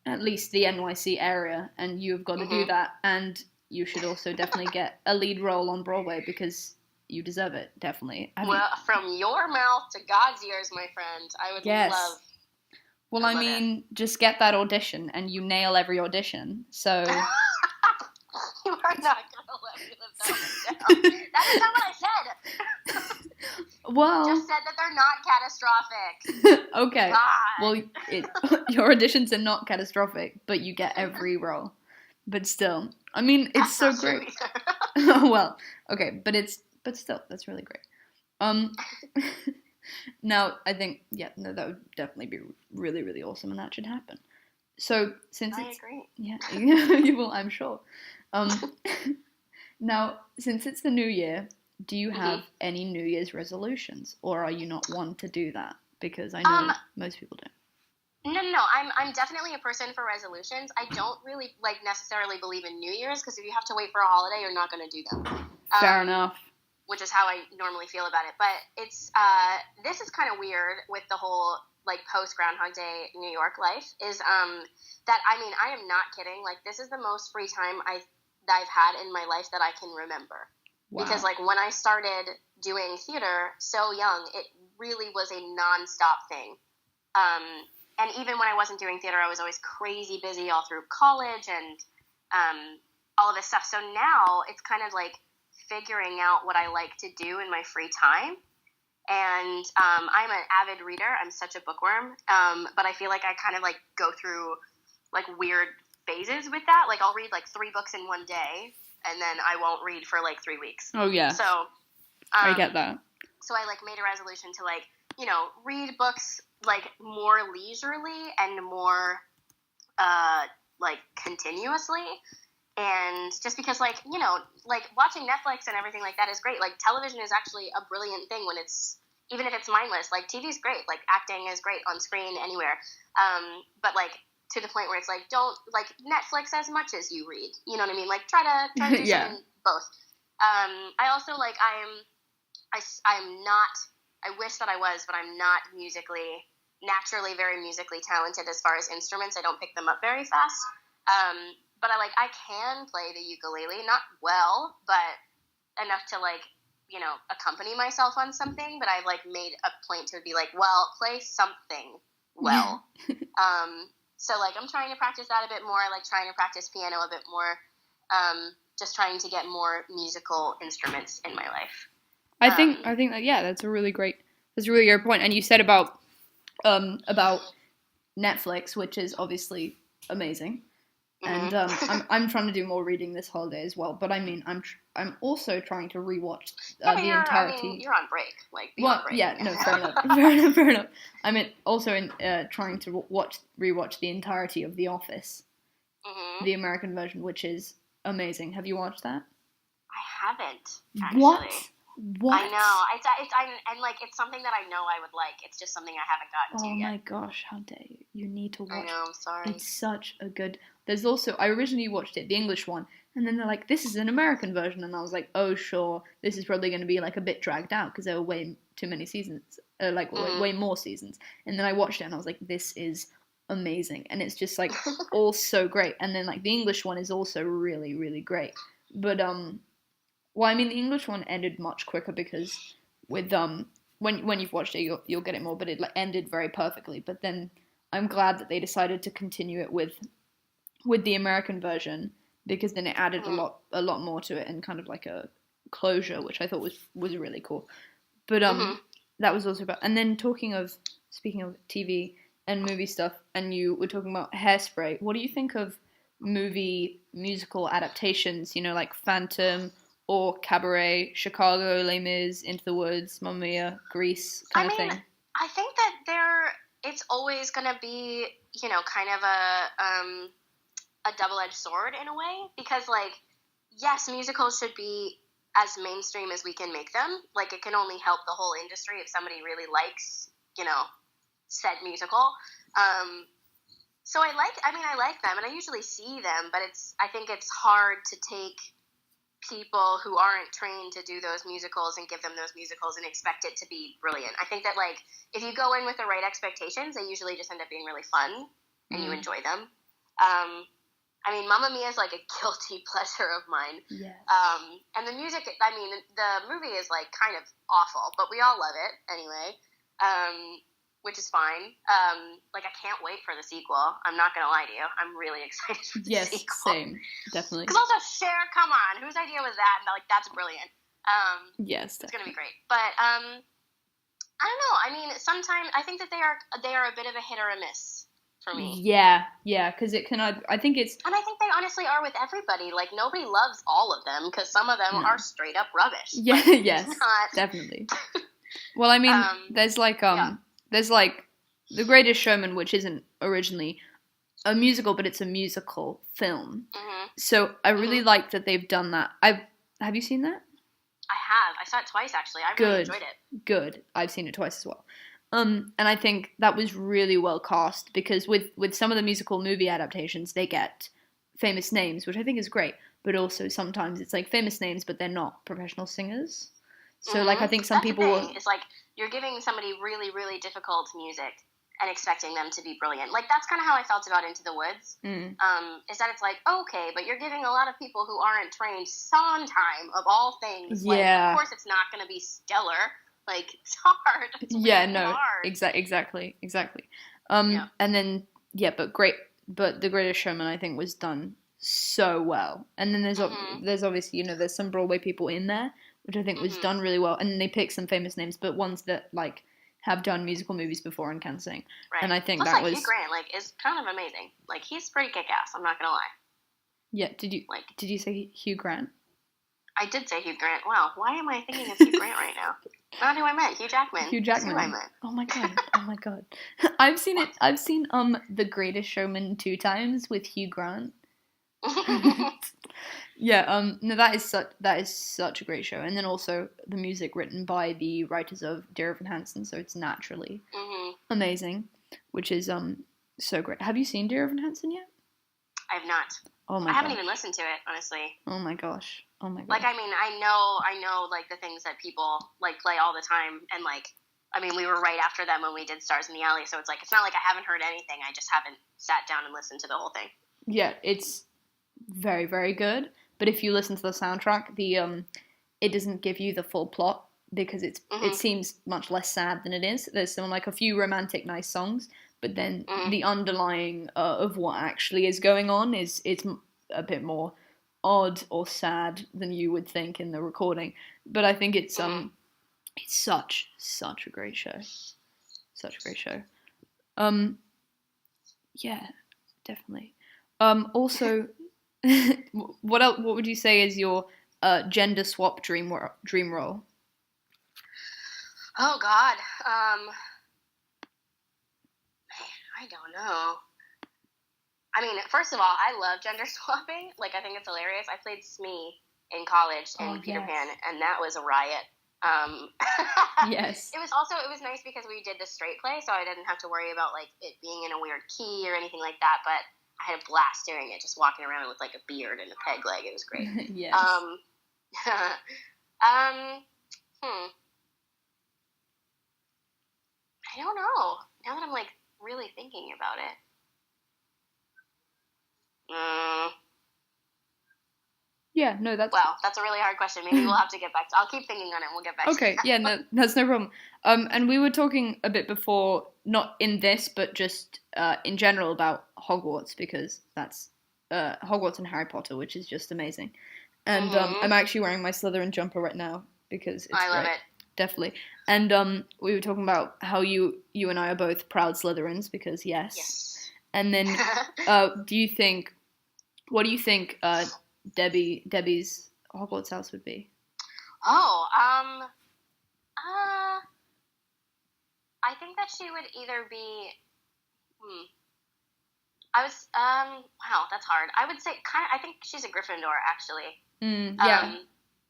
at least the NYC area, and you've got to do that. And you should also definitely get a lead role on Broadway because you deserve it, definitely. From your mouth to God's ears, my friend, I would love. Well, I mean, just get that audition, and you nail every audition. So. You are not gonna let me live that one down. That is not what I said. Well, just said that they're not catastrophic. Okay. God. Well, your auditions are not catastrophic, but you get every role. But still, I mean, it's so great. Well, okay, but still, that's really great. Now I think that would definitely be really, really awesome, and that should happen. So since I agree. Yeah, you will, I'm sure. Now, since it's the new year, do you have any New Year's resolutions, or are you not one to do that? Because I know most people don't. No. I'm definitely a person for resolutions. I don't really necessarily believe in New Year's, because if you have to wait for a holiday, you're not going to do them. Fair enough. Which is how I normally feel about it. But it's this is kind of weird with the whole post Groundhog Day New York life. Is that I mean, I am not kidding. This is the most free time I've had in my life that I can remember. Wow. Because when I started doing theater so young, it really was a nonstop thing. And even when I wasn't doing theater, I was always crazy busy all through college and all of this stuff. So now it's kind of like figuring out what I like to do in my free time. And I'm an avid reader. I'm such a bookworm. But I feel like I kind of like go through like weird phases with that. Like I'll read like 3 books in one day, and then I won't read for like 3 weeks. Oh yeah. So I get that. So I like made a resolution to like, you know, read books like more leisurely and more like continuously. And just because, like, you know, like watching Netflix and everything like that is great. Like television is actually a brilliant thing when it's, even if it's mindless. Like TV is great. Like acting is great on screen anywhere. But like to the point where it's like, don't like Netflix as much as you read. You know what I mean? Like try to do something both. I also like I'm not. I wish that I was, but I'm not naturally very musically talented as far as instruments. I don't pick them up very fast. But I can play the ukulele, not well, but enough to like, you know, accompany myself on something. But I've like made a point to be like, well, play something well. So like I'm trying to practice that a bit more. I like trying to practice piano a bit more. Just trying to get more musical instruments in my life. I think that that's a really great point. And you said about Netflix, which is obviously amazing. And I'm trying to do more reading this holiday as well. But I mean, I'm also trying to rewatch the entirety. I mean, you're on break, like. On break. Yeah, no, fair enough. I mean, also in trying to rewatch the entirety of The Office, the American version, which is amazing. Have you watched that? I haven't. Actually. What? I know. And like it's something that I know I would like. It's just something I haven't gotten to yet. Oh my gosh, how dare you! You need to watch. I know. I'm sorry. It's such a good. There's also I originally watched it, the English one, and then they're like, "This is an American version," and I was like, "Oh sure, this is probably going to be like a bit dragged out because there were way too many seasons, way more seasons." And then I watched it and I was like, "This is amazing," and it's just like all so great. And then like the English one is also really really great, but well, I mean, the English one ended much quicker because with when you've watched it, you'll get it more. But it like ended very perfectly. But then I'm glad that they decided to continue it with the American version because then it added a lot more to it and kind of like a closure, which I thought was really cool. But that was also about. And then speaking of TV and movie stuff, and you were talking about Hairspray. What do you think of musical adaptations? You know, like Phantom. Or Cabaret, Chicago, Les Mis, Into the Woods, Mamma Mia, Grease, kind of thing. I think that it's always going to be, you know, kind of a double-edged sword in a way. Because, like, yes, musicals should be as mainstream as we can make them. Like, it can only help the whole industry if somebody really likes, you know, said musical. So I like them, and I usually see them, but I think it's hard to take people who aren't trained to do those musicals and give them those musicals and expect it to be brilliant. I think that like if you go in with the right expectations, they usually just end up being really fun and you enjoy them. I mean, Mamma Mia is like a guilty pleasure of mine. Yes. And the music, I mean, the movie is like kind of awful, but we all love it anyway. Which is fine. Like I can't wait for the sequel. I'm not gonna lie to you. I'm really excited for the sequel. Yes, same, definitely. Because also Cher, come on, whose idea was that? And like that's brilliant. Yes, it's gonna be great. But I don't know. I mean, sometimes I think that they are a bit of a hit or a miss for me. Yeah, because it can. I think it's. And I think they honestly are with everybody. Like nobody loves all of them because some of them are straight up rubbish. Yeah, yes, definitely. Well, I mean, there's like There's like The Greatest Showman, which isn't originally a musical, but it's a musical film. So I really like that they've done that. Have you seen that? I have. I saw it twice actually. I really enjoyed it. Good. I've seen it twice as well. And I think that was really well cast because with some of the musical movie adaptations, they get famous names, which I think is great. But also sometimes it's like famous names, but they're not professional singers. So like I think some people it's like you're giving somebody really, really difficult music and expecting them to be brilliant. Like, that's kind of how I felt about Into the Woods, is that it's like, okay, but you're giving a lot of people who aren't trained Sondheim, of all things. Like, of course it's not going to be stellar. Like, it's hard. It's hard. Exactly. And then but The Greatest Showman I think was done so well. And then there's obviously, there's some Broadway people in there, which I think was done really well. And then they picked some famous names, but ones that like have done musical movies before and can sing. Right. And I think plus, that like, was Hugh Grant is kind of amazing. Like, he's pretty kick-ass, I'm not gonna lie. Yeah, did you say Hugh Grant? I did say Hugh Grant. Wow, why am I thinking of Hugh Grant right now? Not who I meant. Hugh Jackman. Hugh Jackman. That's who I meant. Oh my god. I've seen The Greatest Showman 2 times with Hugh Grant. Yeah, no, that is such a great show. And then also the music written by the writers of Dear Evan Hansen, so it's naturally amazing, which is so great. Have you seen Dear Evan Hansen yet? I have not. Oh my god. I haven't even listened to it, honestly. Oh my gosh. Like, I mean, I know, like, the things that people, like, play all the time, and, like, I mean, we were right after them when we did Stars in the Alley, so it's like, it's not like I haven't heard anything, I just haven't sat down and listened to the whole thing. Yeah, it's very, very good, but if you listen to the soundtrack, it doesn't give you the full plot, because it seems much less sad than it is. There's some, like, a few romantic, nice songs, but then the underlying of what actually is going on it's a bit more odd or sad than you would think in the recording. But I think it's such a great show. Such a great show. Yeah, definitely. Also, what would you say is your gender swap dream role? Oh God. I don't know. I mean, first of all, I love gender swapping. Like, I think it's hilarious. I played Smee in college in Peter Pan, and that was a riot. Yes. It was nice because we did the straight play, so I didn't have to worry about, like, it being in a weird key or anything like that, but I had a blast doing it, just walking around with, like, a beard and a peg leg. It was great. Yes. I don't know. Now that I'm, like, really thinking about it. Yeah, no, that's a really hard question. Maybe we'll have to get back to. I'll keep thinking on it and we'll get back to it. Okay, yeah, no, that's no problem. And we were talking a bit before, not in this, but just in general about Hogwarts, because that's Hogwarts and Harry Potter, which is just amazing. And I'm actually wearing my Slytherin jumper right now because it's I love it. Definitely. And we were talking about how you and I are both proud Slytherins, because yes. And then what do you think Debbie's Hogwarts house would be? Oh, I think that she would either be, wow, that's hard. I would say I think she's a Gryffindor, actually. Yeah.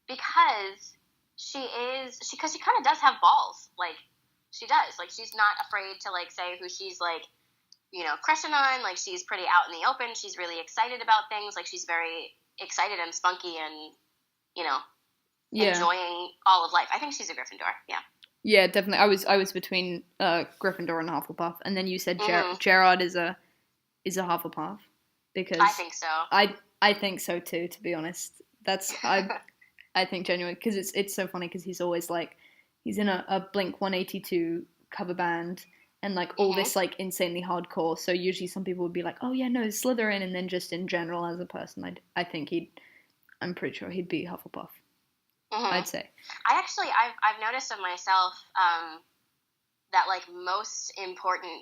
Because she kind of does have balls. Like, she does. Like, she's not afraid to, like, say who she's, like, crushing on. Like, she's pretty out in the open. She's really excited about things. Like, she's very excited and spunky and, enjoying all of life. I think she's a Gryffindor, yeah. Yeah, definitely. I was between Gryffindor and Hufflepuff, and then you said Gerard is a Hufflepuff, because I think so. I think so too, to be honest. That's I think genuinely, because it's so funny, because he's always like, he's in a Blink-182 cover band, and like all this like insanely hardcore, so usually some people would be like, oh yeah, no, Slytherin, and then just in general as a person, I think I'm pretty sure he'd be Hufflepuff. I'd say. I've noticed of myself that, like, most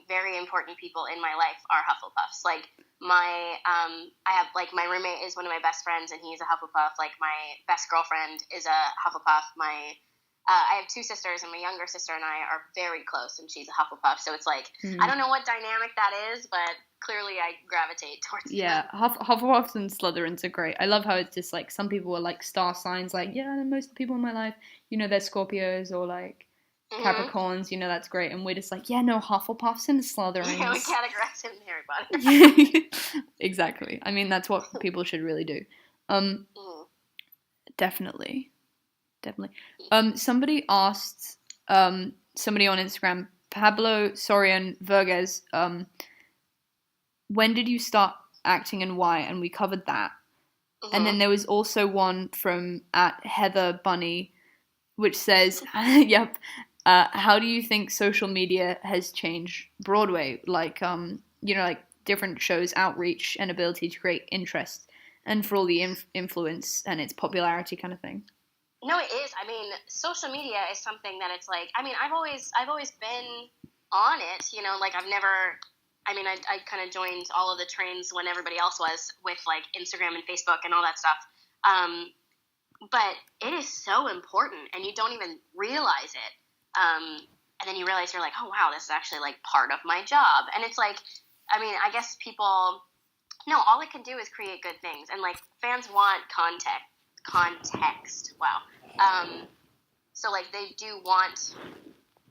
very important people in my life are Hufflepuffs. Like, I have, like, my roommate is one of my best friends, and he's a Hufflepuff. Like, my best girlfriend is a Hufflepuff. I have two sisters, and my younger sister and I are very close, and she's a Hufflepuff. So it's like, I don't know what dynamic that is, but clearly I gravitate towards them. Yeah, Hufflepuffs and Slytherins are great. I love how it's just like, some people are like star signs, like, yeah, most of the people in my life, they're Scorpios or like Capricorns, that's great. And we're just like, yeah, no, Hufflepuffs and Slytherins. Yeah, we categorize it in everybody. Exactly. I mean, that's what people should really do. Definitely. Somebody asked, somebody on Instagram, Pablo Sorian Verges, when did you start acting and why? And we covered that. And then there was also one from @Heather Bunny, which says, yep, how do you think social media has changed Broadway? Like, like different shows' outreach and ability to create interest, and for all the influence and its popularity kind of thing. No, it is. I mean, social media is something that it's like. I mean, I've always been on it. Like I kind of joined all of the trains when everybody else was with like Instagram and Facebook and all that stuff. But it is so important, and you don't even realize it. And then you realize you're like, oh wow, this is actually like part of my job. And it's like, I mean, I guess people, no, all it can do is create good things, and like fans want context. Wow. So like they do want,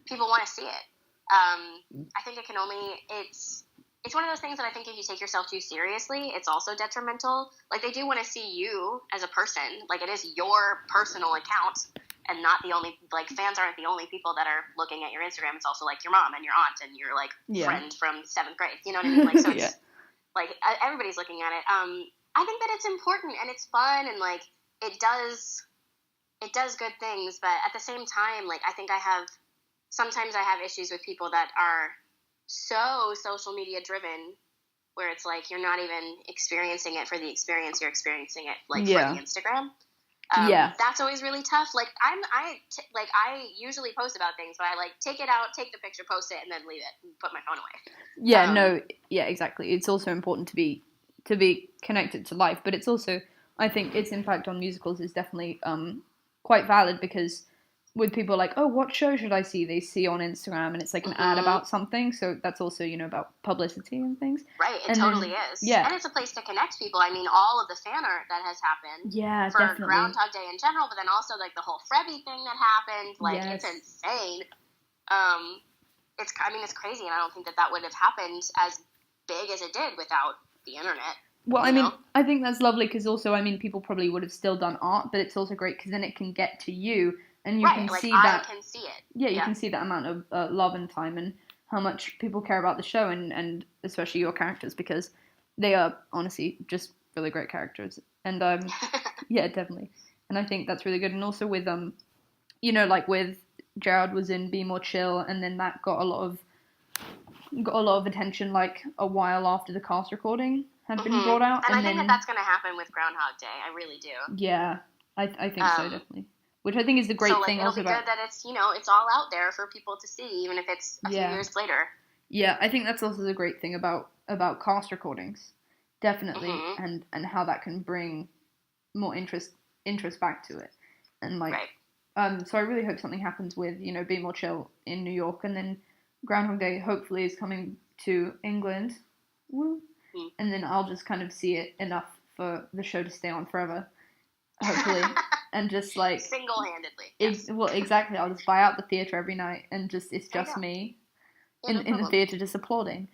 people want to see it. I think it can only, it's one of those things that I think if you take yourself too seriously, it's also detrimental. Like they do want to see you as a person. Like it is your personal account, and not the only, like fans aren't the only people that are looking at your Instagram. It's also like your mom and your aunt and your like friend from 7th grade. You know what I mean? Like, so it's like everybody's looking at it. I think that it's important and it's fun, and like it does good things, but at the same time, like I think sometimes I have issues with people that are so social media driven, where it's like you're not even experiencing it for the experience, you're experiencing it like for the Instagram. That's always really tough. Like I usually post about things, but I like take it out, take the picture, post it, and then leave it and put my phone away. Exactly. It's also important to be connected to life, but it's also, I think its impact on musicals is definitely quite valid, because with people like, oh, what show should I see? They see on Instagram, and it's like an ad about something. So that's also, about publicity and things. Right, it totally is. Yeah. And it's a place to connect people. I mean, all of the fan art that has happened. Yeah, for definitely. Groundhog Day in general, but then also like the whole Frebbie thing that happened. Like, it's insane. It's crazy, and I don't think that would have happened as big as it did without the internet. Well, I mean, I think that's lovely, because also, I mean, people probably would have still done art, but it's also great because then it can get to you. And you can see that. I can see it. Yeah, you can see that amount of love and time, and how much people care about the show, and especially your characters, because they are honestly just really great characters. And yeah, definitely. And I think that's really good. And also with like with Gerard was in Be More Chill, and then that got a lot of attention like a while after the cast recording had been brought out. And I think that's going to happen with Groundhog Day. I really do. Yeah, I think so, definitely. Which I think is the great thing also about... it'll be good that it's, it's all out there for people to see, even if it's a few years later. Yeah, I think that's also the great thing about cast recordings. Definitely. And how that can bring more interest back to it. And like... Right. So I really hope something happens with, Be More Chill in New York, and then Groundhog Day hopefully is coming to England. Woo. And then I'll just kind of see it enough for the show to stay on forever. Hopefully. And just like single-handedly. Exactly. I'll just buy out the theater every night, and it's just me in the theater just applauding.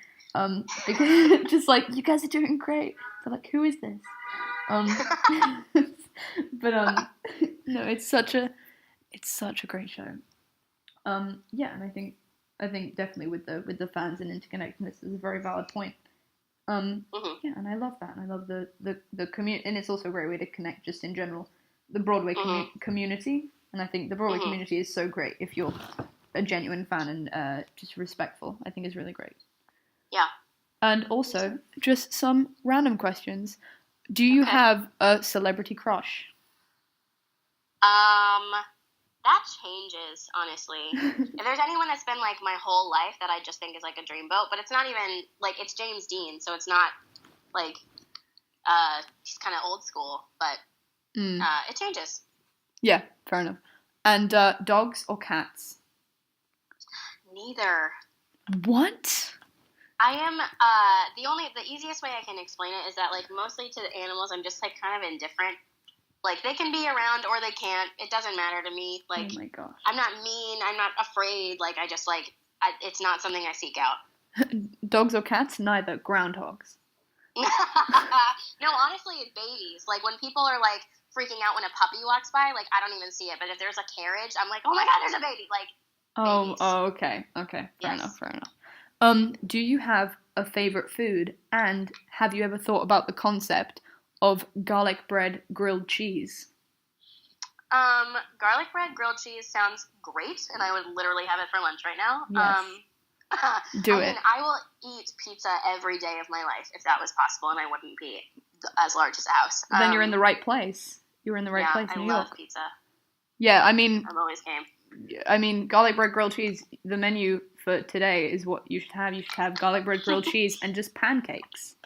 Because just like, you guys are doing great. They're like, who is this? But no, it's such a great show. Yeah, and I think definitely with the fans and interconnectedness is a very valid point. Yeah, and I love that. And I love the community, and it's also a great way to connect just in general. The Broadway community, and I think the Broadway community is so great if you're a genuine fan and just respectful. I think is really great. Yeah. And also, just some random questions. Do you have a celebrity crush? That changes, honestly. If there's anyone that's been like my whole life that I just think is like a dreamboat, but it's not even like, it's James Dean, so it's not like he's kind of old school, but. It changes. Yeah, fair enough. And dogs or cats? Neither. What? I am, the easiest way I can explain it is that, like, mostly to the animals, I'm just, like, kind of indifferent. Like, they can be around or they can't. It doesn't matter to me. Like, oh my gosh. I'm not mean. I'm not afraid. Like, I just, like, it's not something I seek out. Dogs or cats? Neither. Groundhogs. No, honestly, it's babies. Like, when people are, like, freaking out when a puppy walks by, like, I don't even see it. But if there's a carriage, I'm like, oh my god, there's a baby. Like, babies. Okay. Fair enough. Do you have a favorite food? And have you ever thought about the concept of garlic bread grilled cheese? Garlic bread, grilled cheese sounds great, and I would literally have it for lunch right now. Yes. I mean, I will eat pizza every day of my life if that was possible, and I wouldn't be as large as a house. Then you're in the right place. You're in the right place in New York. I love pizza. Yeah, I mean... I'm always game. I mean, garlic bread, grilled cheese, the menu for today is what you should have. You should have garlic bread, grilled cheese, and just pancakes.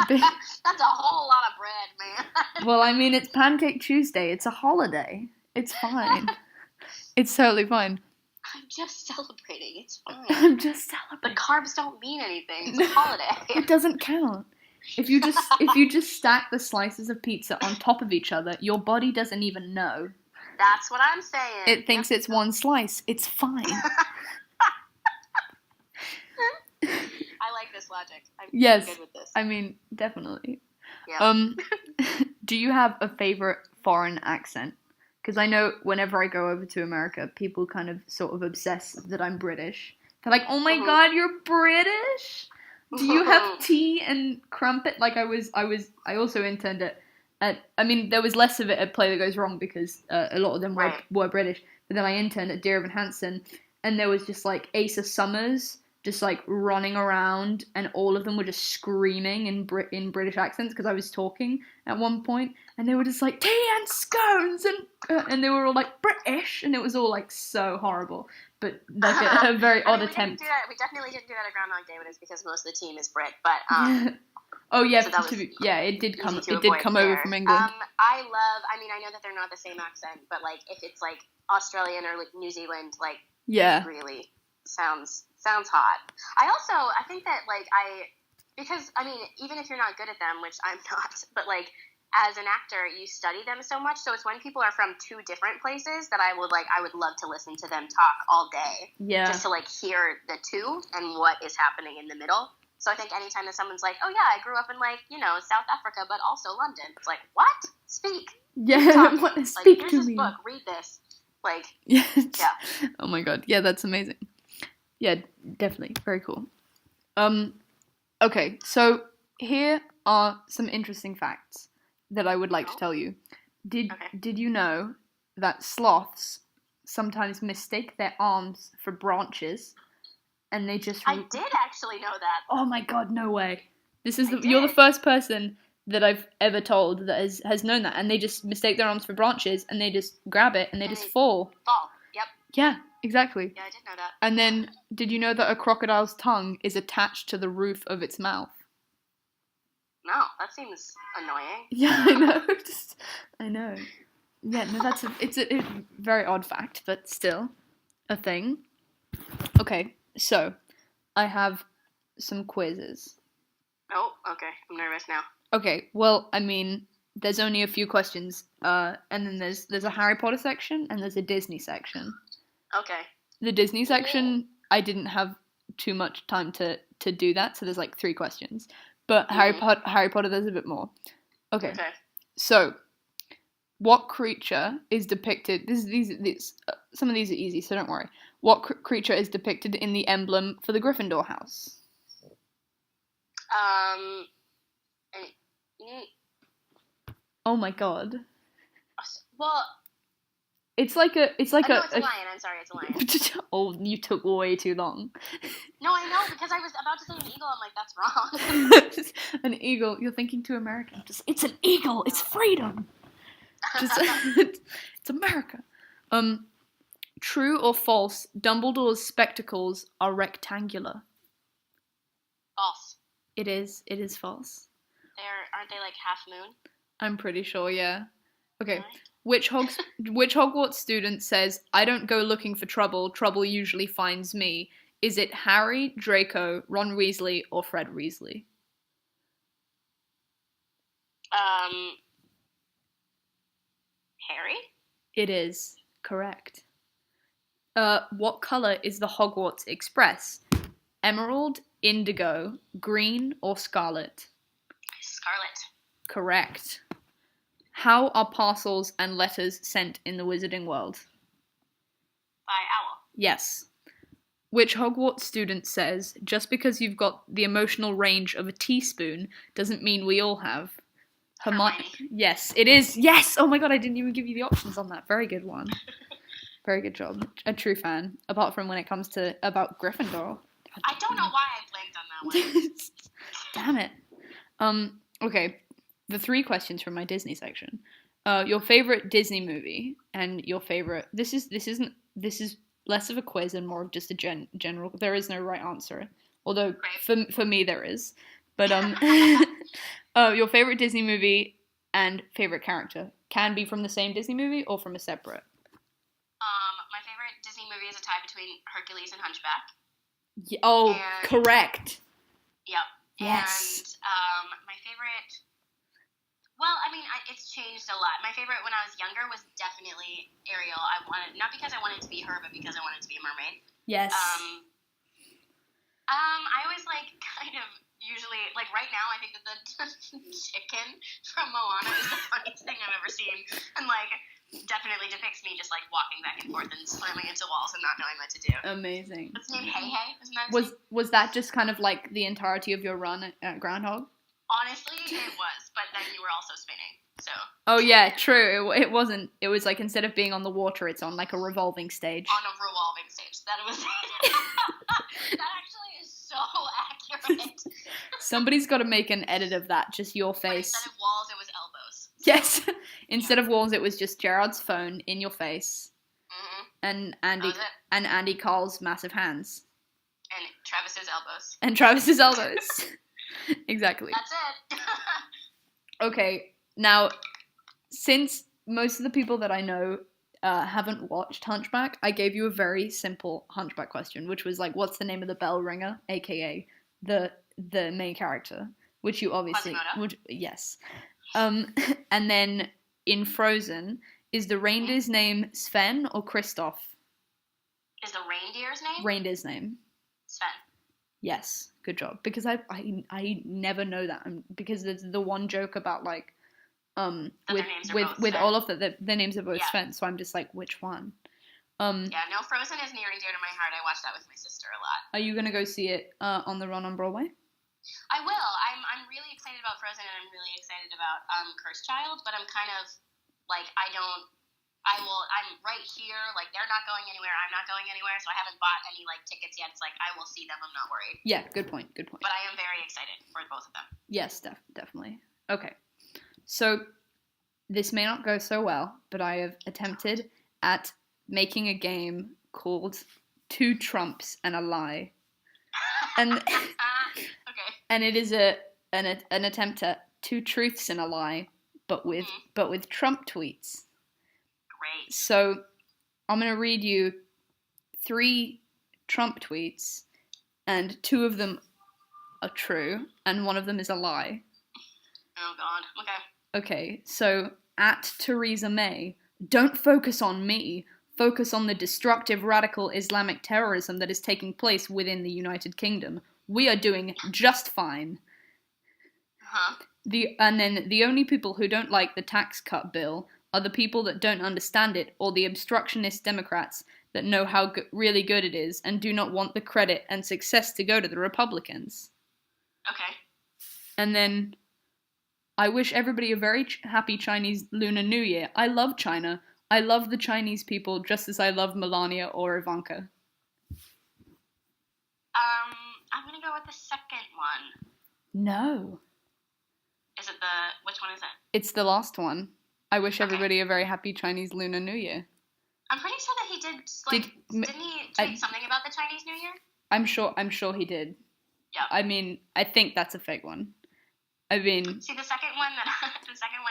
That's a whole lot of bread, man. Well, I mean, it's Pancake Tuesday. It's a holiday. It's fine. It's totally fine. I'm just celebrating. It's fine. I'm just celebrating. The carbs don't mean anything. It's a holiday. It doesn't count. If you just stack the slices of pizza on top of each other, your body doesn't even know. That's what I'm saying. It thinks it's one slice. It's fine. I like this logic. I'm good with this. I mean, definitely. Yeah. Do you have a favorite foreign accent? Because I know whenever I go over to America, people kind of sort of obsess that I'm British. They're like, "Oh my God, you're British? Do you have tea and crumpet?" Like I also interned at I mean, there was less of it at Play That Goes Wrong because a lot of them were British. But then I interned at Dear Evan Hansen, and there was just like Asa Summers just like running around, and all of them were just screaming in British accents because I was talking at one point, and they were just like tea and scones, and they were all like British, and it was all like so horrible, but like a very odd attempt. We definitely didn't do that at Groundhog Day, but it's because most of the team is Brit. But oh yeah, so it did come over from England. I know that they're not the same accent, but like if it's like Australian or like New Zealand, like it really sounds hot. I think that because I mean, even if you're not good at them, which I'm not, but like as an actor, you study them so much. So it's when people are from two different places that I would love to listen to them talk all day. Yeah. Just to like hear the two and what is happening in the middle. So I think anytime that someone's like, "Oh yeah, I grew up in like, South Africa, but also London," it's like, what? Speak. Yeah. Speak here's to this me. book. Read this. Like. Yeah. Yeah. Oh my God. Yeah, that's amazing. Yeah, definitely. Very cool. Okay, so here are some interesting facts that I would like to tell you. Did you know that sloths sometimes mistake their arms for branches, and they just... I did actually know that. Oh my God, no way. You're the first person that I've ever told that has known that, and they just mistake their arms for branches, and they just grab it, and they just fall. Yep. Yeah, exactly. Yeah, I did know that. And then, did you know that a crocodile's tongue is attached to the roof of its mouth? No, that seems annoying. Yeah, I know. I know. Yeah, no, it's a very odd fact, but still a thing. Okay, so I have some quizzes. Oh, okay. I'm nervous now. Okay, well, I mean, there's only a few questions, and then there's a Harry Potter section and there's a Disney section. Okay. The Disney section, I didn't have too much time to do that, so there's like 3 questions. But Harry Potter, there's a bit more. Okay. So, what creature is depicted? These some of these are easy, so don't worry. What creature is depicted in the emblem for the Gryffindor house? Oh my God. Well, it's like a it's a lion. I'm sorry, it's a lion. Oh, you took way too long. No, I know, because I was about to say an eagle. I'm like, that's wrong. An eagle. You're thinking too American. It's an eagle. It's freedom. It's America. True or false? Dumbledore's spectacles are rectangular. False. It is false. Aren't they like half moon? I'm pretty sure, yeah. Okay. Really? Which Hogwarts student says, "I don't go looking for trouble, trouble usually finds me"? Is it Harry, Draco, Ron Weasley, or Fred Weasley? Harry? It is correct. What color is the Hogwarts Express? Emerald, indigo, green, or scarlet? Scarlet. Correct. How are parcels and letters sent in the Wizarding World? By owl. Yes. Which Hogwarts student says, "Just because you've got the emotional range of a teaspoon doesn't mean we all have"? Hermione. Yes, it is. Yes! Oh my god, I didn't even give you the options on that. Very good one. Very good job. A true fan. Apart from when it comes to about Gryffindor. I don't know why I blanked on that one. Damn it. Okay. The 3 questions from my Disney section. Your favorite Disney movie and your favorite. This is less of a quiz and more of just a general. There is no right answer, although for me there is. But your favorite Disney movie and favorite character can be from the same Disney movie or from a separate. My favorite Disney movie is a tie between Hercules and Hunchback. Correct. Yep. Yes. And my favorite. Well, I mean, it's changed a lot. My favorite when I was younger was definitely Ariel. Not because I wanted to be her, but because I wanted to be a mermaid. Yes. I always kind of usually right now. I think that the chicken from Moana is the funniest thing I've ever seen, and definitely depicts me just walking back and forth and slamming into walls and not knowing what to do. Amazing. What's named Hey Hey? Isn't that was that just kind of the entirety of your run at Groundhog? Honestly, it was, but then you were also spinning, so. Oh yeah, true. It wasn't. It was instead of being on the water, it's on a revolving stage. On a revolving stage. That was it. That actually is so accurate. Somebody's got to make an edit of that. Just your face. But instead of walls, it was elbows. Yes. Instead of walls, it was just Gerard's phone in your face. Mm-hmm. And Andy Carl's massive hands. And Travis's elbows. Exactly. That's it. Okay, now, since most of the people that I know haven't watched Hunchback, I gave you a very simple Hunchback question, which was what's the name of the bell ringer, aka the main character, which you obviously would. Yes. And then in Frozen, is the reindeer's name Sven or Kristoff? Is the reindeer's name? Reindeer's name. Sven. Yes, good job. Because I never know that. Because there's the one joke about with all of their names are both Sven, so I'm just which one? Frozen is near and dear to my heart. I watched that with my sister a lot. Are you gonna go see it on the run on Broadway? I will. I'm really excited about Frozen and I'm really excited about Cursed Child, but I'm kind of I'm right here, they're not going anywhere, I'm not going anywhere, so I haven't bought any tickets yet. It's I will see them, I'm not worried. Yeah, good point. But I am very excited for both of them. Yes, definitely. Okay. So this may not go so well, but I have attempted at making a game called Two Trumps and a Lie. And okay. And it is an attempt at two truths and a lie, but with Trump tweets. Great. So I'm going to read you 3 Trump tweets, and 2 of them are true, and 1 of them is a lie. Oh, God. Okay. Okay, so at Theresa May, don't focus on me. Focus on the destructive radical Islamic terrorism that is taking place within the United Kingdom. We are doing just fine. Huh? And then the only people who don't like the tax cut bill are the people that don't understand it, or the obstructionist Democrats that know how really good it is and do not want the credit and success to go to the Republicans. Okay. And then, I wish everybody a very happy Chinese Lunar New Year. I love China. I love the Chinese people just as I love Melania or Ivanka. I'm gonna go with the second one. No. Which one is it? It's the last one. I wish everybody a very happy Chinese Lunar New Year. I'm pretty sure that he did, didn't he tweet something about the Chinese New Year? I'm sure he did. Yeah. I mean, I think that's a fake one. I mean... See, the second one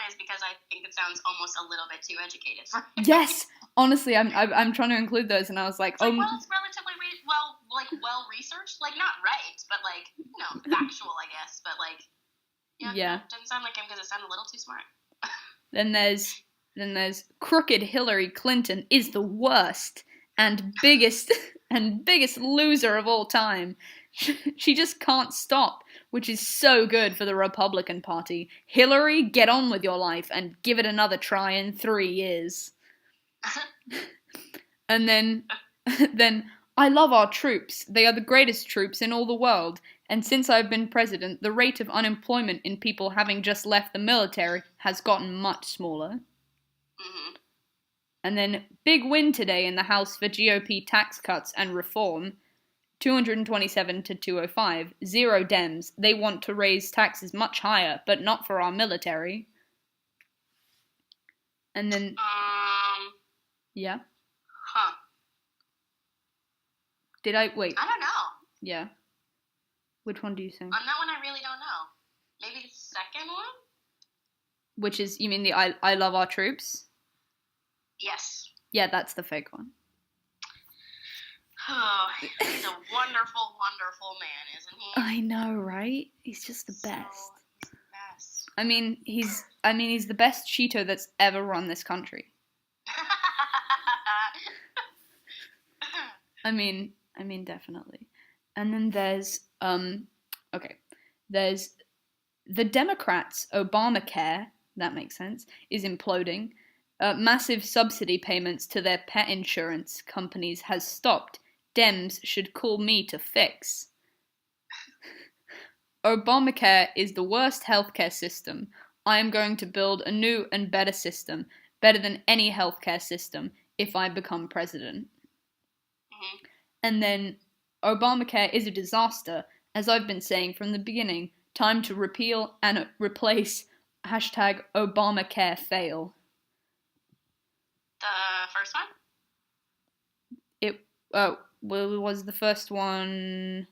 is because I think it sounds almost a little bit too educated for me. Yes! Honestly, I'm trying to include those, and I was like, it's it's relatively well researched, not right, but factual, I guess, but yeah. Doesn't sound like him because it sounded a little too smart. Then there's crooked Hillary Clinton is the worst and biggest loser of all time. She just can't stop, which is so good for the Republican Party. Hillary, get on with your life and give it another try in 3 years. And then I love our troops. They are the greatest troops in all the world. And since I've been president, the rate of unemployment in people having just left the military has gotten much smaller. Mm-hmm. And then, big win today in the House for GOP tax cuts and reform. 227 to 205. Zero Dems. They want to raise taxes much higher, but not for our military. And then... Yeah? Huh. Did I... Wait. I don't know. Yeah. Which one do you think? On that one, I really don't know. Maybe the second one? Which is, you mean the I love our troops? Yes. Yeah, that's the fake one. Oh, he's a wonderful, wonderful man, isn't he? I know, right? He's just the best. He's the best. I mean, he's the best Cheeto that's ever run this country. I mean, definitely. And then there's, there's the Democrats' Obamacare, that makes sense, is imploding. Massive subsidy payments to their pet insurance companies has stopped. Dems should call me to fix. Obamacare is the worst healthcare system. I am going to build a new and better system, better than any healthcare system, if I become president. Mm-hmm. And then, Obamacare is a disaster, as I've been saying from the beginning. Time to repeal and replace hashtag Obamacare fail. The first one? Was the first one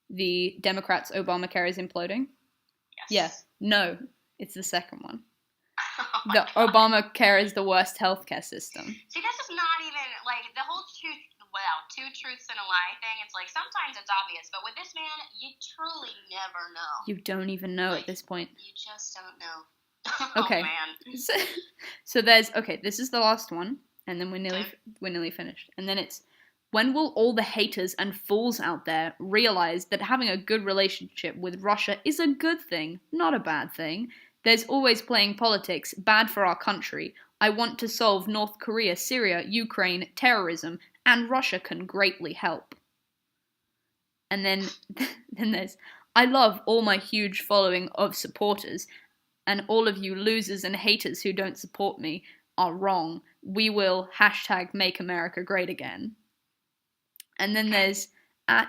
the Democrats' Obamacare is imploding? Yes. Yeah. No, it's the second one. Oh The God. Obamacare is the worst healthcare system. See, this is not even, like, the whole two truths and a lie thing, it's like, sometimes it's obvious, but with this man, you truly never know. You don't even know at this point. You just don't know. Okay. Oh, man. So there's, this is the last one, and then we're nearly finished. And then it's, when will all the haters and fools out there realize that having a good relationship with Russia is a good thing, not a bad thing? There's always playing politics, bad for our country. I want to solve North Korea, Syria, Ukraine, terrorism, and Russia can greatly help. And then there's, I love all my huge following of supporters, and all of you losers and haters who don't support me are wrong. We will hashtag make America great again. And then there's at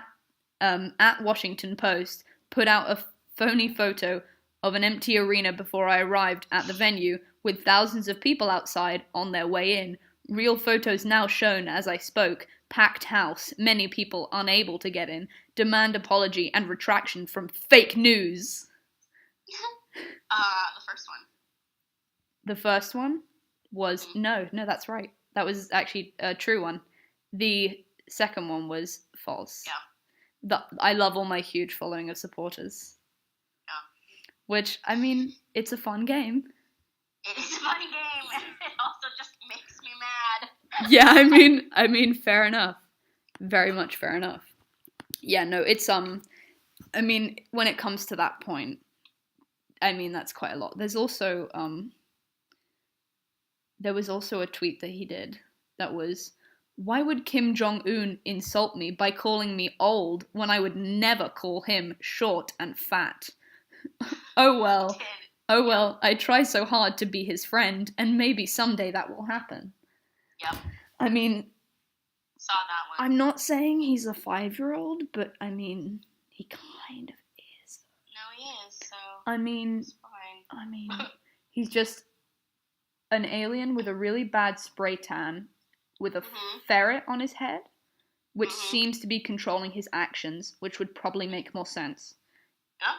Washington Post put out a phony photo of an empty arena before I arrived at the venue with thousands of people outside on their way in. Real photos now shown as I spoke. Packed house, many people unable to get in. Demand apology and retraction from fake news. The first one. The first one was, no, that's right. That was actually a true one. The second one was false. Yeah. I love all my huge following of supporters. Yeah. Which, I mean, it's a fun game. It is a funny game, and it also just makes me mad. Yeah, I mean, fair enough. Very much fair enough. Yeah, no, it's, I mean, when it comes to that point, I mean, that's quite a lot. There's also, there was also a tweet that he did that was, why would Kim Jong-un insult me by calling me old when I would never call him short and fat? Oh well, I try so hard to be his friend, and maybe someday that will happen. Yep. I mean, saw that one. I'm not saying he's a 5-year-old, but I mean, he kind of is. No, he is, so I mean, it's fine. I mean, he's just an alien with a really bad spray tan, with a ferret on his head, which seems to be controlling his actions, which would probably make more sense. Yeah.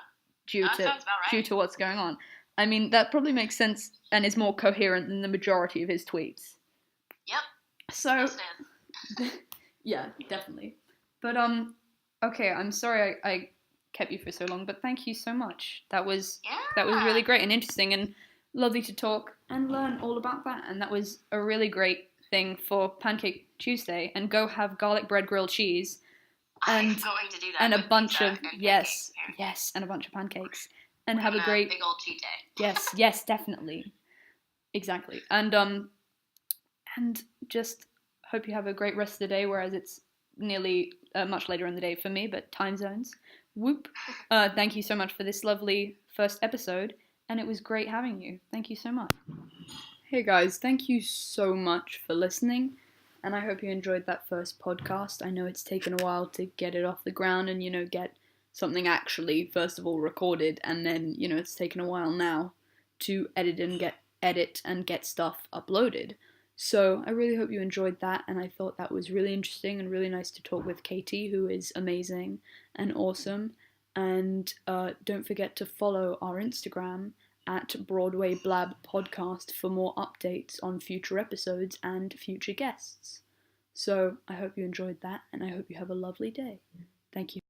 Sounds about right. Due to what's going on. I mean, that probably makes sense and is more coherent than the majority of his tweets. Yep. So, yeah, definitely. But, okay, I'm sorry I kept you for so long, but thank you so much. That was really great and interesting and lovely to talk and learn all about that. And that was a really great thing for Pancake Tuesday. And go have garlic bread grilled cheese. I'm going to do that. And a bunch of, and yes, and a bunch of pancakes. And have a great, big old cheat day. yes, definitely. Exactly. And just hope you have a great rest of the day, whereas it's nearly much later in the day for me, but time zones. Whoop. Thank you so much for this lovely first episode, and it was great having you. Thank you so much. Hey guys, thank you so much for listening, and I hope you enjoyed that first podcast. I know it's taken a while to get it off the ground and, get something actually, first of all, recorded, and then, it's taken a while now to edit and get stuff uploaded. So I really hope you enjoyed that, and I thought that was really interesting and really nice to talk with Katy, who is amazing and awesome. And don't forget to follow our Instagram at Broadway Blab Podcast for more updates on future episodes and future guests. So I hope you enjoyed that, and I hope you have a lovely day. Thank you.